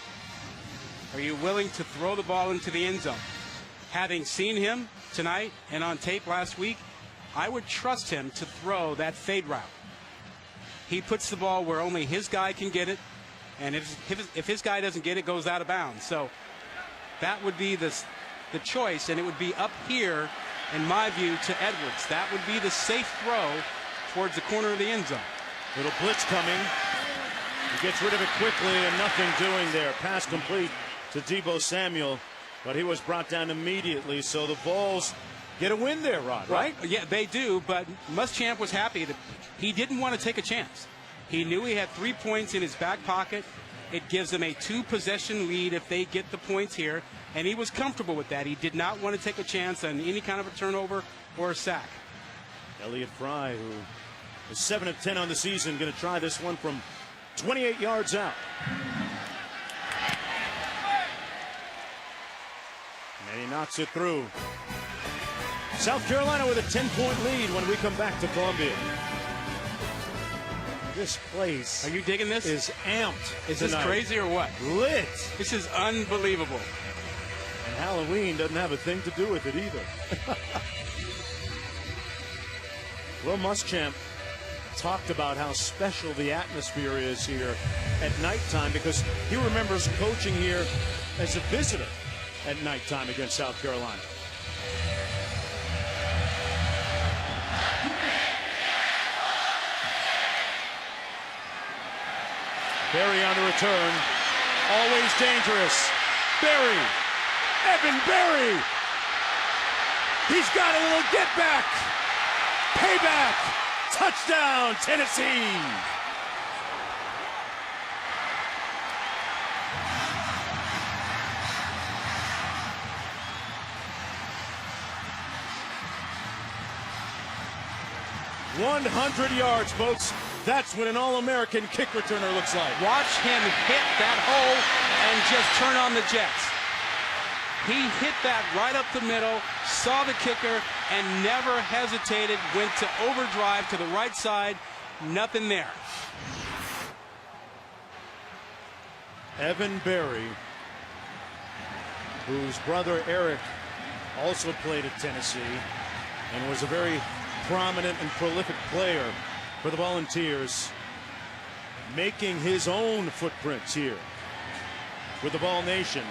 Are you willing to throw the ball into the end zone? Having seen him tonight and on tape last week, I would trust him to throw that fade route. He puts the ball where only his guy can get it, and if his guy doesn't get it, it goes out of bounds. So that would be the choice, and it would be up here, in my view, to Edwards. That would be the safe throw towards the corner of the end zone. Little blitz coming. He gets rid of it quickly, and nothing doing there. Pass complete to Deebo Samuel, but he was brought down immediately. So the Vols get a win there, Rod, right? Yeah, they do, but Muschamp was happy that he didn't want to take a chance. He knew he had 3 points in his back pocket. It gives them a 2-possession lead if they get the points here, and he was comfortable with that. He did not want to take a chance on any kind of a turnover or a sack. Elliott Fry, who is 7 of 10 on the season, going to try this one from 28 yards out. And he knocks it through. South Carolina with a 10-point lead when we come back to Columbia. This place, are you digging this? Is amped. Is this crazy or what? Lit. This is unbelievable. And Halloween doesn't have a thing to do with it either. Will Muschamp talked about how special the atmosphere is here at nighttime because he remembers coaching here as a visitor at nighttime against South Carolina. Berry on the return. Always dangerous. Berry. Evan Berry. He's got a little get back. Payback. Touchdown, Tennessee. "100 yards, folks. That's what an All-American kick returner looks like." Watch him hit that hole and just turn on the jets. He hit that right up the middle, saw the kicker, and never hesitated, went to overdrive to the right side, nothing there. Evan Berry, whose brother Eric also played at Tennessee and was a very prominent and prolific player for the Volunteers, making his own footprints here with the Vol Nation.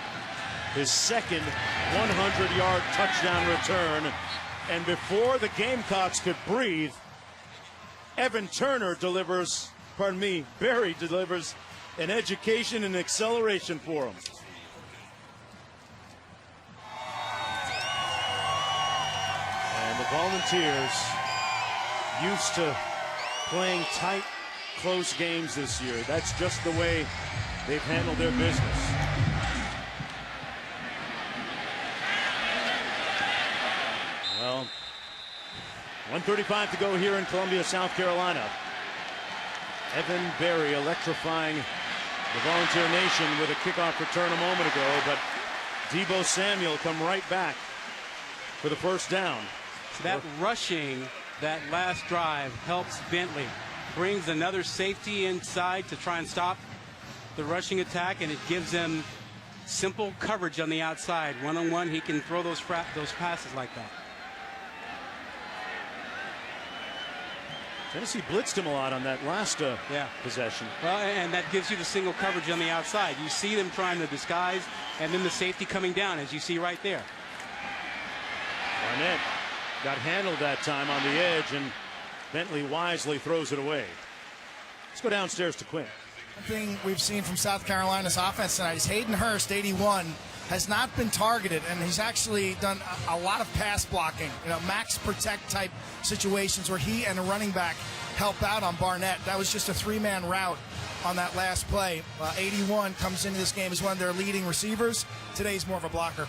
His second 100-yard touchdown return. And before the Gamecocks could breathe, Berry delivers an education and acceleration for him. And the Volunteers, used to playing tight, close games this year. That's just the way they've handled their business. Well, 1:35 to go here in Columbia, South Carolina. Evan Berry electrifying the Volunteer Nation with a kickoff return a moment ago, but Deebo Samuel come right back for the first down. That rushing, that last drive helps Bentley. Brings another safety inside to try and stop the rushing attack, and it gives them simple coverage on the outside. One-on-one, he can throw those passes like that. Tennessee blitzed him a lot on that last possession. Well, and that gives you the single coverage on the outside. You see them trying to disguise, and then the safety coming down, as you see right there. Barnett got handled that time on the edge, and Bentley wisely throws it away. Let's go downstairs to Quinn. One thing we've seen from South Carolina's offense tonight is Hayden Hurst, 81, has not been targeted, and he's actually done a lot of pass blocking, max protect type situations where he and a running back help out on Barnett. That was just a three-man route on that last play. 81 comes into this game as one of their leading receivers. Today's more of a blocker.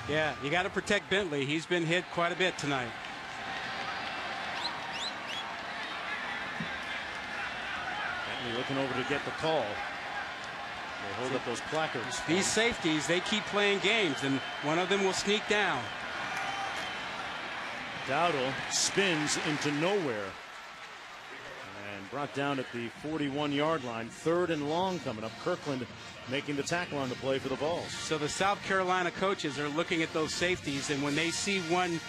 Yeah, you got to protect Bentley. He's been hit quite a bit tonight. Bentley looking over to get the call. They hold up those placards. These safeties, they keep playing games, and one of them will sneak down. Dowdle spins into nowhere and brought down at the 41-yard line. 3rd and long coming up. Kirkland making the tackle on the play for the Vols. So the South Carolina coaches are looking at those safeties, and when they see one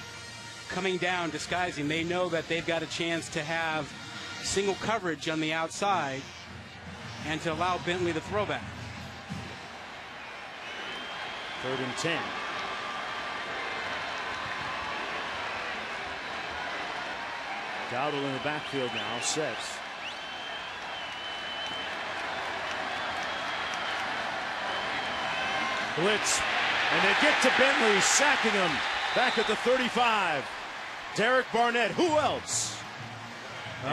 coming down disguising, they know that they've got a chance to have single coverage on the outside and to allow Bentley to throw back. 3rd and 10. Dowdle in the backfield now, sets. Blitz, and they get to Bentley, sacking him back at the 35. Derek Barnett, who else?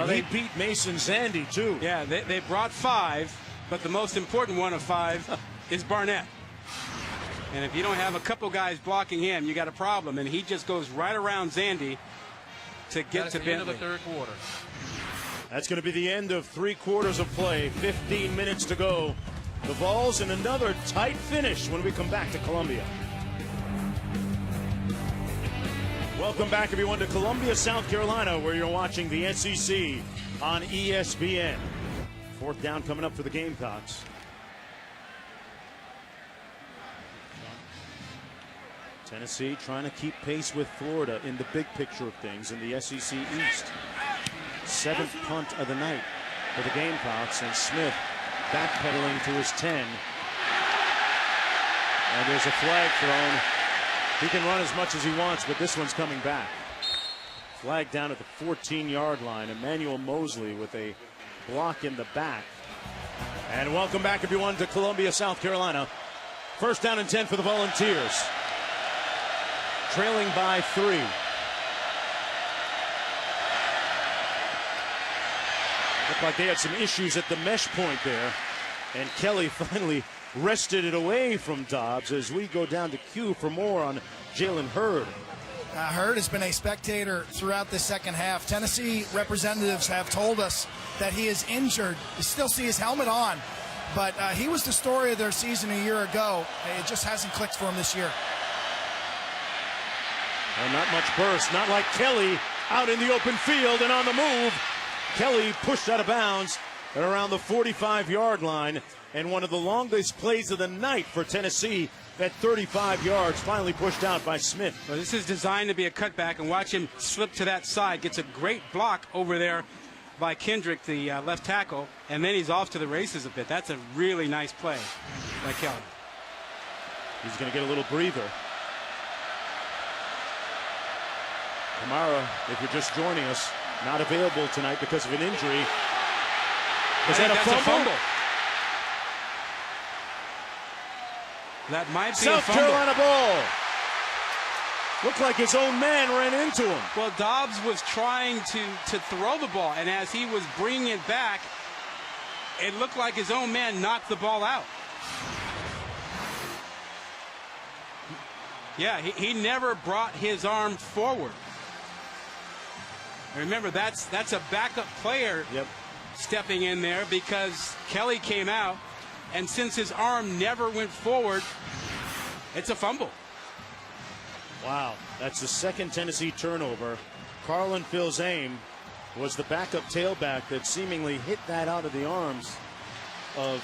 He beat Mason Zandy, too. Yeah, they brought 5, but the most important one of 5 is Barnett. And if you don't have a couple guys blocking him, you got a problem. And he just goes right around Zandy to get to Bentley. End of the 3rd quarter. That's going to be the end of 3 quarters of play. 15 minutes to go. The Vols in another tight finish when we come back to Columbia. Welcome back, everyone, to Columbia, South Carolina, where you're watching the SEC on ESPN. Fourth down coming up for the Gamecocks. Tennessee trying to keep pace with Florida in the big picture of things in the SEC East. Seventh punt of the night for the Gamecocks, and Smith backpedaling to his 10. And there's a flag thrown. He can run as much as he wants, but this one's coming back. Flag down at the 14-yard line. Emmanuel Mosley with a block in the back. And welcome back, everyone, to Columbia, South Carolina. First down and 10 for the Volunteers. Trailing by 3. Looked like they had some issues at the mesh point there. And Kelly finally wrested it away from Dobbs as we go down to Q for more on Jalen Hurd. Hurd has been a spectator throughout the second half. Tennessee representatives have told us that he is injured. You still see his helmet on, but he was the story of their season a year ago. It just hasn't clicked for him this year. Well, not much burst, not like Kelly out in the open field and on the move. Kelly pushed out of bounds at around the 45-yard line, and one of the longest plays of the night for Tennessee at 35 yards, finally pushed out by Smith. Well, this is designed to be a cutback, and watch him slip to that side. Gets a great block over there by Kendrick, the left tackle, and then he's off to the races a bit. That's a really nice play by Kelly. He's going to get a little breather. Kamara, if you're just joining us, not available tonight because of an injury. Is that a fumble? That might be South a fumble. Carolina ball. Looked like his own man ran into him. Well, Dobbs was trying to throw the ball, and as he was bringing it back, it looked like his own man knocked the ball out. Yeah, he never brought his arm forward. Remember, that's a backup player stepping in there because Kelly came out, and since his arm never went forward, it's a fumble. Wow, that's the second Tennessee turnover. Carlin Filzame was the backup tailback that seemingly hit that out of the arms of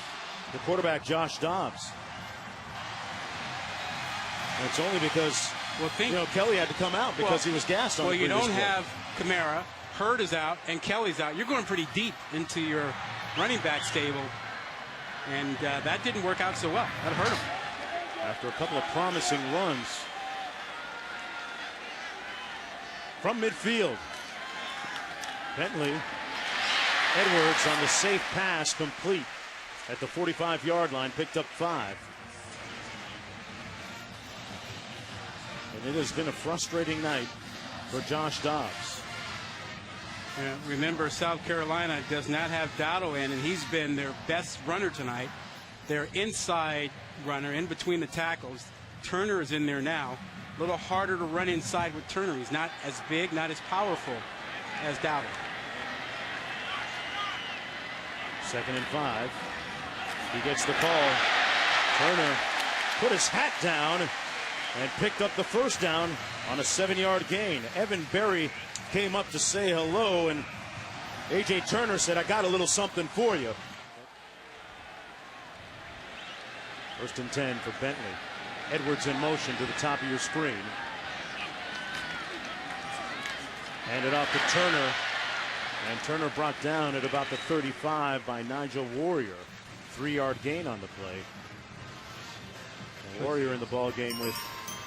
the quarterback, Josh Dobbs. And it's only because Kelly had to come out because he was gassed on the previous play. Well, you don't have Kamara, Hurd is out, and Kelly's out. You're going pretty deep into your running back stable, and that didn't work out so well. That hurt him. After a couple of promising runs from midfield, Bentley, Edwards on the safe pass, complete at the 45-yard line, picked up 5. And it has been a frustrating night for Josh Dobbs. Remember, South Carolina does not have Dowdle in, and he's been their best runner tonight. Their inside runner in between the tackles. Turner is in there now. A little harder to run inside with Turner. He's not as big, not as powerful as Dowdle. 2nd and 5. He gets the call. Turner put his hat down and picked up the first down on a 7-yard gain. Evan Berry came up to say hello, and A.J. Turner said, "I got a little something for you." 1st and 10 for Bentley. Edwards in motion to the top of your screen. Handed off to Turner, and Turner brought down at about the 35 by Nigel Warrior. 3-yard gain on the play. And Warrior in the ball game with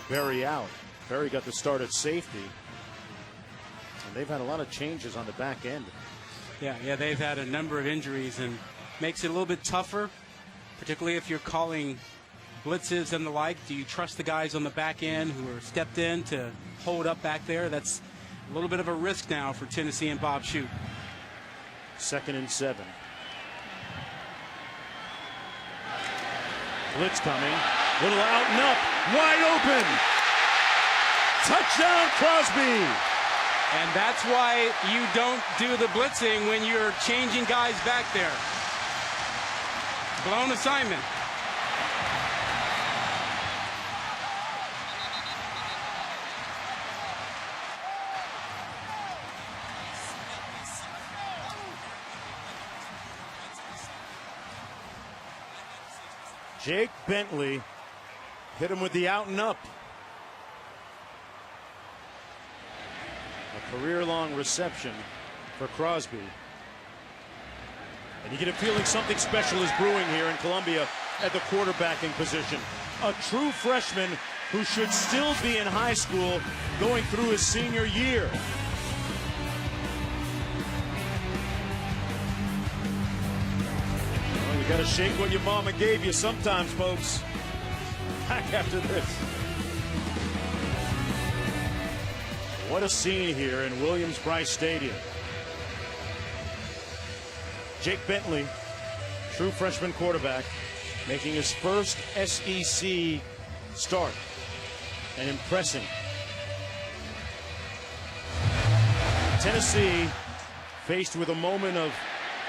Berry out. Berry got the start at safety. And they've had a lot of changes on the back end. Yeah, they've had a number of injuries, and makes it a little bit tougher, particularly if you're calling blitzes and the like. Do you trust the guys on the back end who are stepped in to hold up back there? That's a little bit of a risk now for Tennessee and Bob Shoop. 2nd and 7. Blitz coming. Little out and up. Wide open. Touchdown, Crosby. And that's why you don't do the blitzing when you're changing guys back there. Blown assignment. Jake Bentley hit him with the out and up. A career-long reception for Crosby. And you get a feeling something special is brewing here in Columbia at the quarterbacking position. A true freshman who should still be in high school going through his senior year. Well, you got to shake what your mama gave you sometimes, folks. Back after this. What a scene here in Williams-Brice Stadium. Jake Bentley, true freshman quarterback, making his first SEC start and impressing. Tennessee faced with a moment of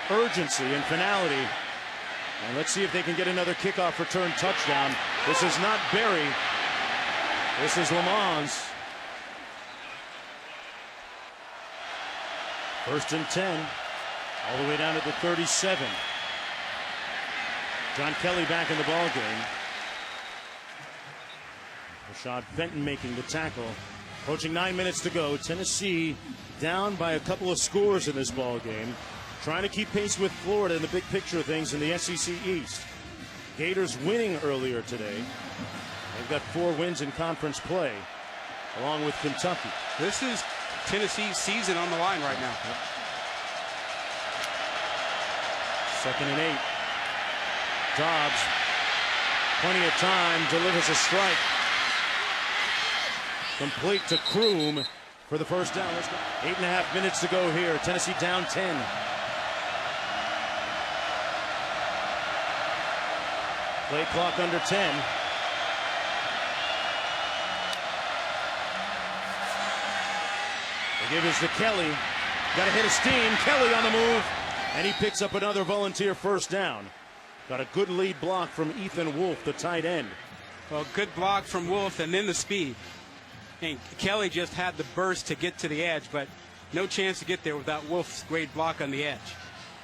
urgency and finality. And let's see if they can get another kickoff return touchdown. This is not Berry. This is Lamons. 1st and 10. All the way down to the 37. John Kelly back in the ball game. Rashad Fenton making the tackle. Approaching 9 minutes to go. Tennessee down by a couple of scores in this ball game. Trying to keep pace with Florida in the big picture of things in the SEC East. Gators winning earlier today. They've got 4 wins in conference play, along with Kentucky. This is Tennessee's season on the line right now. Yep. 2nd and 8. Dobbs, plenty of time, delivers a strike. Complete to Kroom for the first down. Let's go. 8.5 minutes to go here. Tennessee down 10. Play clock under 10. They give this to Kelly. Got a hit of steam. Kelly on the move. And he picks up another Volunteer first down. Got a good lead block from Ethan Wolf, the tight end. Well, good block from Wolf and then the speed. And Kelly just had the burst to get to the edge, but no chance to get there without Wolf's great block on the edge.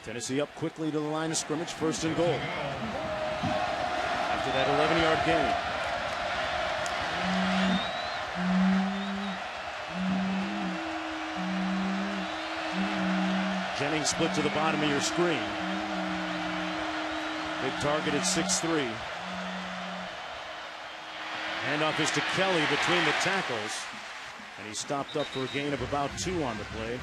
Tennessee up quickly to the line of scrimmage, 1st and goal. After that 11-yard gain. Jennings split to the bottom of your screen. Big target at 6'3". Handoff is to Kelly between the tackles. And he stopped up for a gain of about 2 on the play.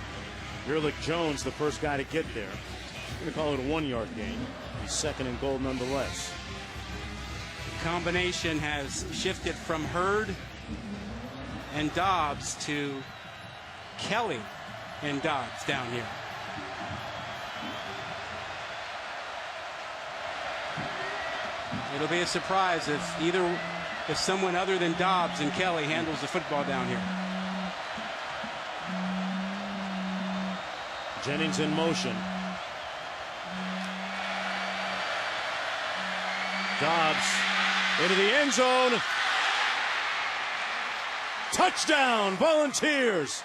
Yerlich Jones, the first guy to get there. I'm going to call it a 1-yard gain. He's 2nd and goal nonetheless. The combination has shifted from Hurd and Dobbs to Kelly and Dobbs down here. It'll be a surprise if someone other than Dobbs and Kelly handles the football down here. Jennings in motion. Dobbs into the end zone. Touchdown, Volunteers.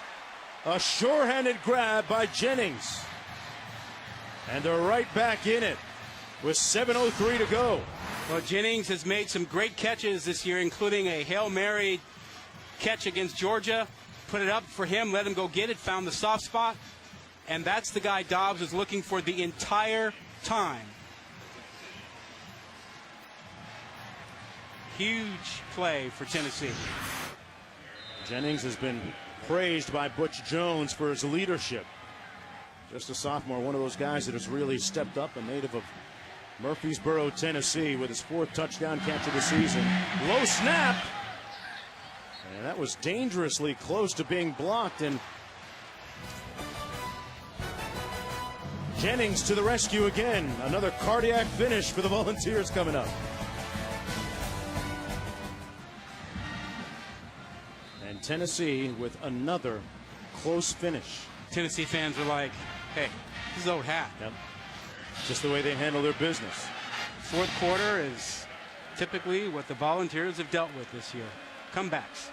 A sure-handed grab by Jennings. And they're right back in it with 7:03 to go. Well, Jennings has made some great catches this year, including a Hail Mary catch against Georgia. Put it up for him, let him go get it, found the soft spot. And that's the guy Dobbs was looking for the entire time. Huge play for Tennessee. Jennings has been praised by Butch Jones for his leadership. Just a sophomore, one of those guys that has really stepped up, a native of Murfreesboro, Tennessee, with his 4th touchdown catch of the season. Low snap. And that was dangerously close to being blocked. And Jennings to the rescue again. Another cardiac finish for the Volunteers coming up. And Tennessee with another close finish. Tennessee fans were like, hey, this is old hat. Yep. Just the way they handle their business. 4th quarter is typically what the Volunteers have dealt with this year. Comebacks.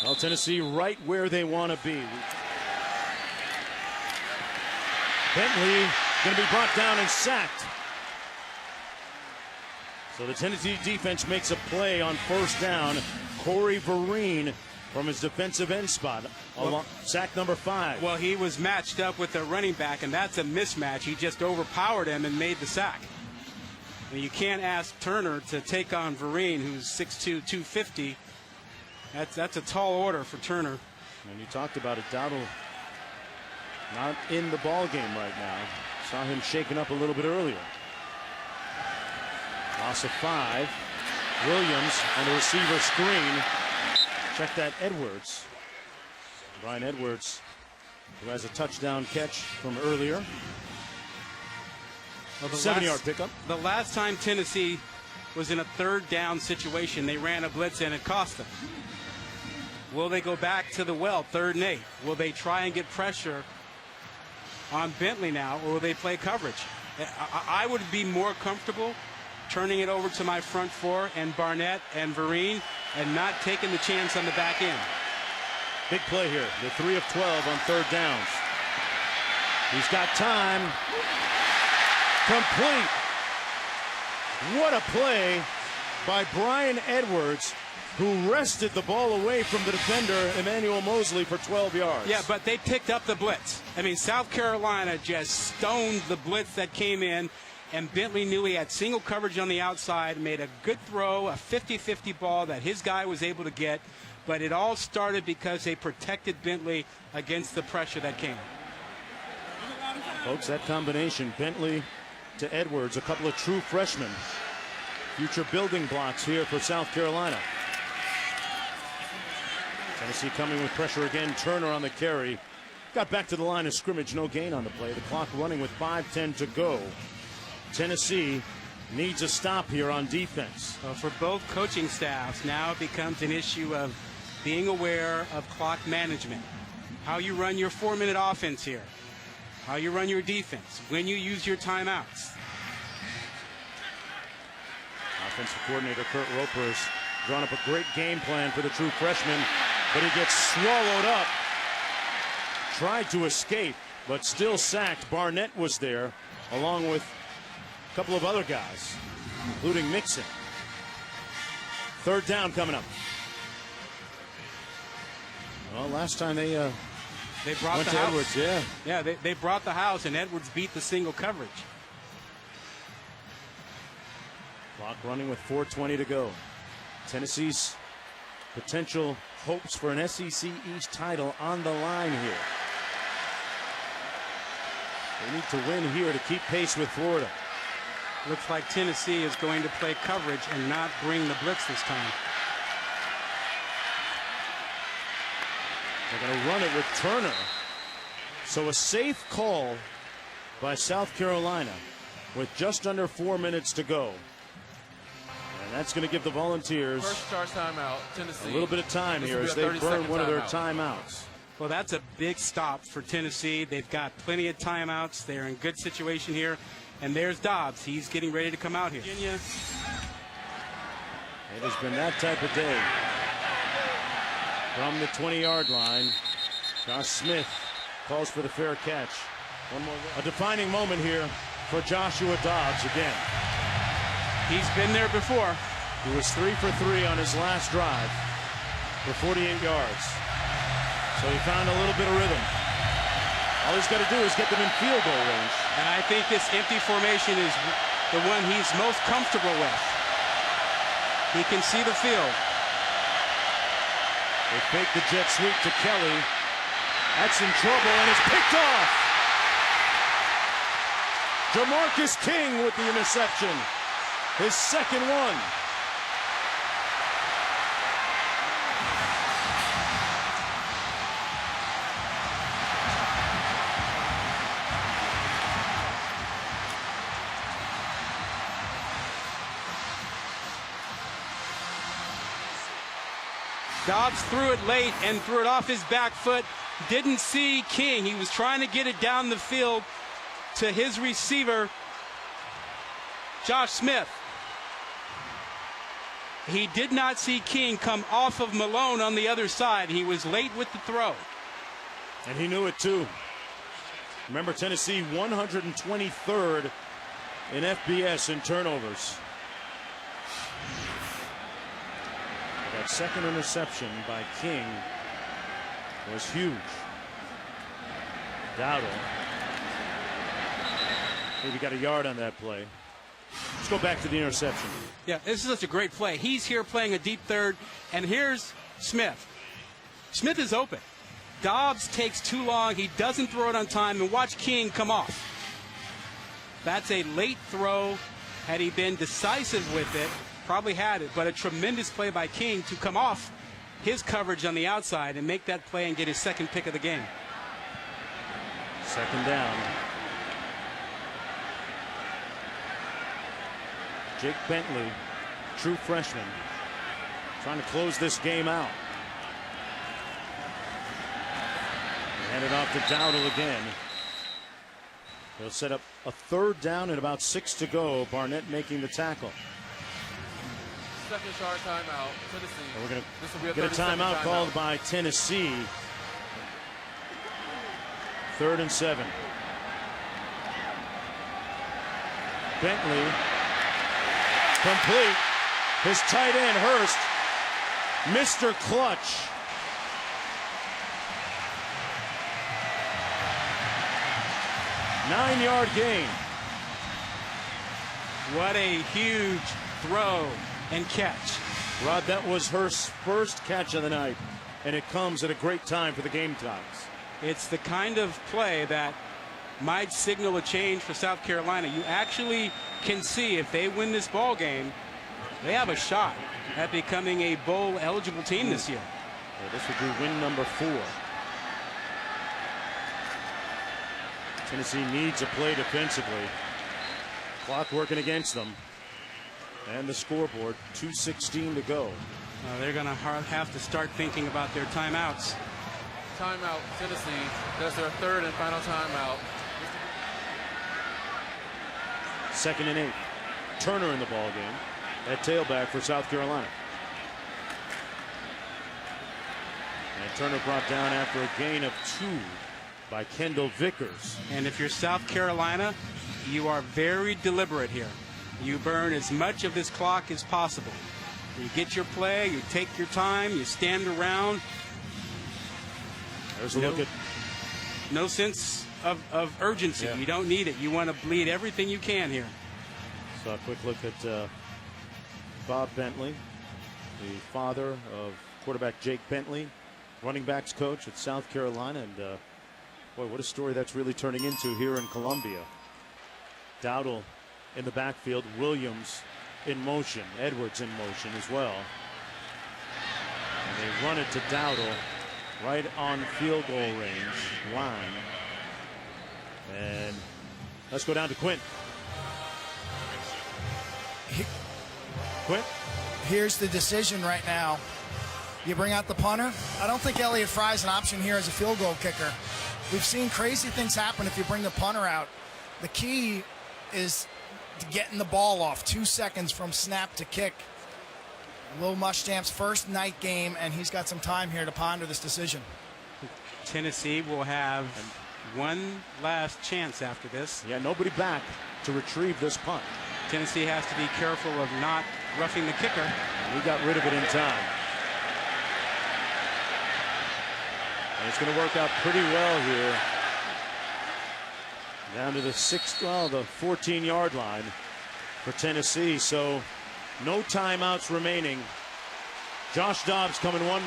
Well, Tennessee right where they want to be. Bentley going to be brought down and sacked. So the Tennessee defense makes a play on first down. Corey Vereen from his defensive end spot. Sack number 5. Well, he was matched up with the running back, and that's a mismatch. He just overpowered him and made the sack. And you can't ask Turner to take on Vereen, who's 6'2", 250. That's a tall order for Turner. And you talked about it, Dowdle not in the ball game right now. Saw him shaken up a little bit earlier. Loss of 5. Williams on the receiver screen. Check that, Edwards. Brian Edwards, who has a touchdown catch from earlier. Well, 7-yard pickup. The last time Tennessee was in a third down situation, they ran a blitz and it cost them. Will they go back to the well, 3rd and 8? Will they try and get pressure on Bentley now, or will they play coverage? I would be more comfortable turning it over to my front 4 and Barnett and Vereen and not taking the chance on the back end. Big play here. The 3 of 12 on 3rd downs. He's got time. Complete. What a play by Brian Edwards, who wrested the ball away from the defender, Emmanuel Mosley, for 12 yards. Yeah, but they picked up the blitz. I mean, South Carolina just stoned the blitz that came in, and Bentley knew he had single coverage on the outside, made a good throw, a 50-50 ball that his guy was able to get, but it all started because they protected Bentley against the pressure that came. Folks, that combination, Bentley to Edwards, a couple of true freshmen. Future building blocks here for South Carolina. Tennessee coming with pressure again. Turner on the carry. Got back to the line of scrimmage. No gain on the play. The clock running with 5:10 to go. Tennessee needs a stop here on defense. Well, for both coaching staffs, now it becomes an issue of being aware of clock management. How you run your 4-minute offense here. How you run your defense. When you use your timeouts. Offensive coordinator Kurt Roper has drawn up a great game plan for the true freshman, but he gets swallowed up. Tried to escape, but still sacked. Barnett was there, along with a couple of other guys, including Mixon. 3rd down coming up. Well, last time they brought went the to house. Edwards, yeah. Yeah, they brought the house, and Edwards beat the single coverage. Clock running with 4:20 to go. Tennessee's potential hopes for an SEC East title on the line here. They need to win here to keep pace with Florida. Looks like Tennessee is going to play coverage and not bring the blitz this time. They're going to run it with Turner. So a safe call by South Carolina with just under 4 minutes to go. And that's going to give the Volunteers First starts timeout, Tennessee. a little bit of time here as they burn one of their timeouts. Well, that's a big stop for Tennessee. They've got plenty of timeouts. They're in good situation here. And there's Dobbs. He's getting ready to come out here. Virginia. It has been that type of day. From the 20-yard line, Josh Smith calls for the fair catch. One more. A defining moment here for Joshua Dobbs again. He's been there before. He was 3 for 3 on his last drive for 48 yards. So he found a little bit of rhythm. All he's got to do is get them in field goal range. And I think this empty formation is the one he's most comfortable with. He can see the field. They fake the jet sweep to Kelly. That's in trouble and is picked off. Jamarcus King with the interception. His second one. Dobbs threw it late and threw it off his back foot. Didn't see King. He was trying to get it down the field to his receiver, Josh Smith. He did not see King come off of Malone on the other side. He was late with the throw. And he knew it too. Remember, Tennessee 123rd in FBS in turnovers. That second interception by King was huge. Dowdle maybe got a yard on that play. Let's go back to the interception. Yeah, this is such a great play. He's here playing a deep third, and here's Smith. Smith is open. Dobbs takes too long. He doesn't throw it on time, and watch King come off. That's a late throw. Had he been decisive with it, probably had it, but a tremendous play by King to come off his coverage on the outside and make that play and get his second pick of the game. Second down. Jake Bentley, true freshman, trying to close this game out. Hand it off to Dowdle again. They'll set up a third down and about 6 to go. Barnett making the tackle. Second short timeout, Tennessee. And we're going to get a timeout called by Tennessee. 3rd and 7. Bentley complete. His tight end Hurst, Mr. Clutch. Nine-yard gain. What a huge throw and catch. Rod, that was Hurst's first catch of the night, and it comes at a great time for the Gamecocks. It's the kind of play that might signal a change for South Carolina. You actually can see if they win this ball game, they have a shot at becoming a bowl eligible team this year. Well, this would be win number 4. Tennessee needs a play defensively. Clock working against them. And the scoreboard, 2:16 to go. They're going to have to start thinking about their timeouts. Timeout, Tennessee. That's their third and final timeout. 2nd and 8. Turner in the ball game at tailback for South Carolina. And Turner brought down after a gain of 2 by Kendall Vickers. And if you're South Carolina, you are very deliberate here. You burn as much of this clock as possible. You get your play, you take your time, you stand around. There's a look at... No sense of urgency. Yeah. You don't need it. You want to bleed everything you can here. So a quick look at Bob Bentley, the father of quarterback Jake Bentley, running backs coach at South Carolina. And boy, what a story that's really turning into here in Columbia. Dowdle in the backfield, Williams in motion, Edwards in motion as well. And they run it to Dowdle right on field goal range line. And let's go down to Quint. Quint? Here's the decision right now. You bring out the punter. I don't think Elliott Fry's an option here as a field goal kicker. We've seen crazy things happen if you bring the punter out. The key is getting the ball off 2 seconds from snap to kick. Will Muschamp's first night game, and he's got some time here to ponder this decision. Tennessee will have one last chance after this. Yeah, nobody back to retrieve this punt. Tennessee has to be careful of not roughing the kicker. And we got rid of it in time. And it's going to work out pretty well here. Down to the 14-yard line for Tennessee. So no timeouts remaining. Josh Dobbs coming one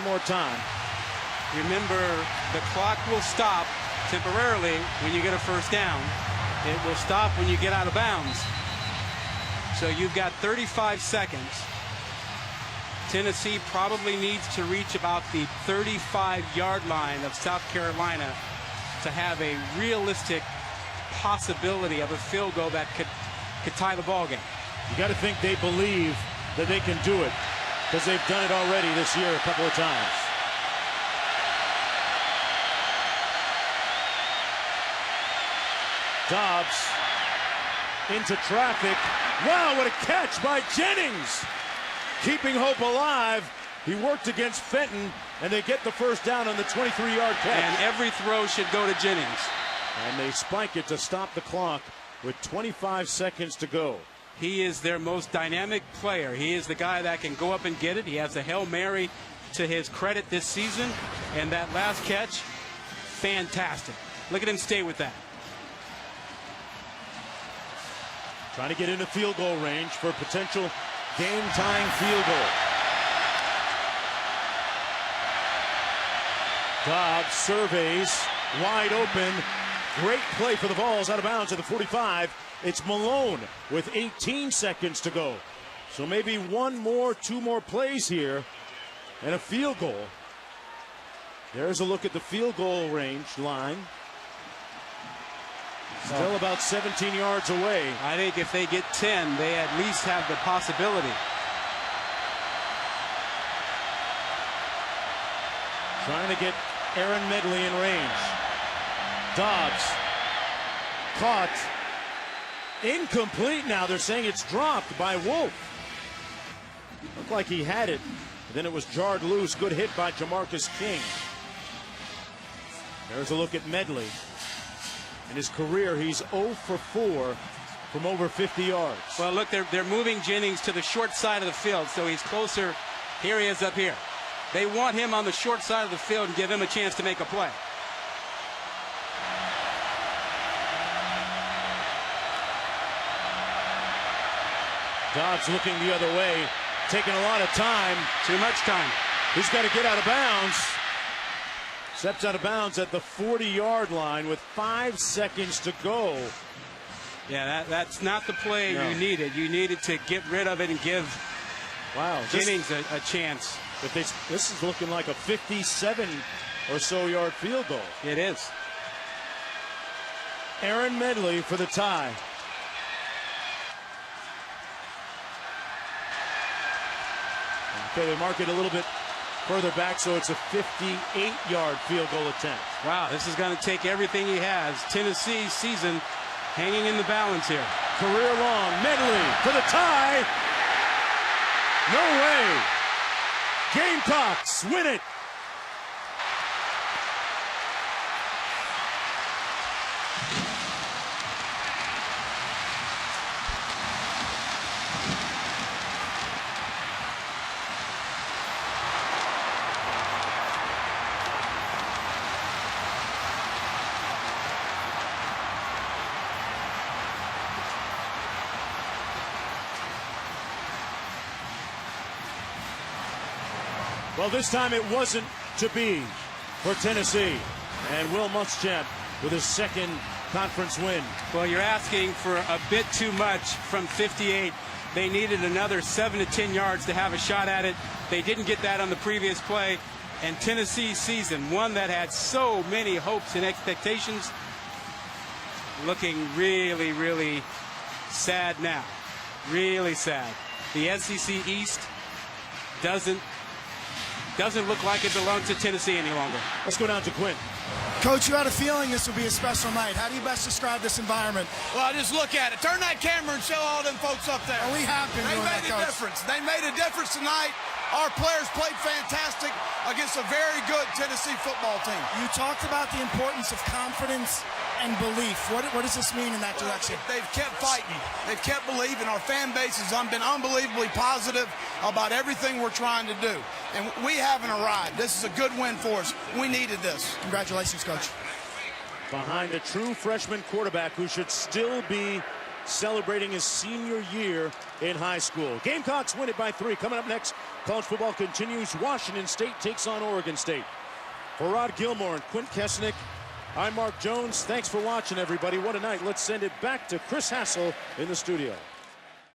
more time. Remember, the clock will stop temporarily when you get a first down. It will stop when you get out of bounds. So you've got 35 seconds. Tennessee probably needs to reach about the 35-yard line of South Carolina to have a realistic possibility of a field goal that could tie the ball game. You got to think they believe that they can do it, because they've done it already this year a couple of times. Dobbs into traffic. Wow, what a catch by Jennings. Keeping hope alive He worked against Fenton, and they get the first down on the 23-yard catch. And every throw should go to Jennings. And they spike it to stop the clock with 25 seconds to go. He is their most dynamic player. He is the guy that can go up and get it. He has the Hail Mary to his credit this season. And that last catch, fantastic. Look at him stay with that. Trying to get into field goal range for a potential game-tying field goal. Dobbs surveys, wide open. Great play for the Vols, out of bounds at the 45. It's Malone with 18 seconds to go. So maybe two more plays here and a field goal. There's a look at the field goal range line. Still about 17 yards away. I think if they get 10, they at least have the possibility. Trying to get Aaron Medley in range. Dobbs caught. Incomplete now. They're saying it's dropped by Wolf. Looked like he had it. Then it was jarred loose. Good hit by Jamarcus King. There's a look at Medley. In his career, he's 0 for 4 from over 50 yards. Well, look, they're moving Jennings to the short side of the field, so he's closer. Here he is up here. They want him on the short side of the field and give him a chance to make a play. Dobbs looking the other way, taking a lot of time. Too much time. He's got to get out of bounds. Steps out of bounds at the 40-yard line with 5 seconds to go. Yeah, that's not the play you needed. You needed to get rid of it and give Jennings a chance. But this is looking like a 57 or so yard field goal. It is. Aaron Medley for the tie. Okay, they mark it a little bit further back, so it's a 58-yard field goal attempt. Wow, this is going to take everything he has. Tennessee season hanging in the balance here. Career long, Medley for the tie. No way. Gamecocks win it. Well, this time it wasn't to be for Tennessee. And Will Muschamp with his second conference win. Well, you're asking for a bit too much from 58. They needed another 7 to 10 yards to have a shot at it. They didn't get that on the previous play. And Tennessee's season, one that had so many hopes and expectations, looking really, really sad now. Really sad. The SEC East doesn't look like it belongs to Tennessee any longer. Let's go down to Quinn. Coach, you had a feeling this would be a special night. How do you best describe this environment? Well, just look at it. Turn that camera and show all them folks up there. We have been doing that, Coach. They made a difference. They made a difference tonight. Our players played fantastic against a very good Tennessee football team. You talked about the importance of confidence and belief. What does this mean in that direction? They've kept fighting. They've kept believing. Our fan base has been unbelievably positive about everything we're trying to do. And we haven't arrived. This is a good win for us. We needed this. Congratulations, Coach. Behind a true freshman quarterback who should still be celebrating his senior year in high school. Gamecocks win it by 3. Coming up next, college football continues. Washington State takes on Oregon State. For Rod Gilmore and Quint Kesnick, I'm Mark Jones. Thanks for watching, everybody. What a night. Let's send it back to Chris Hassel in the studio.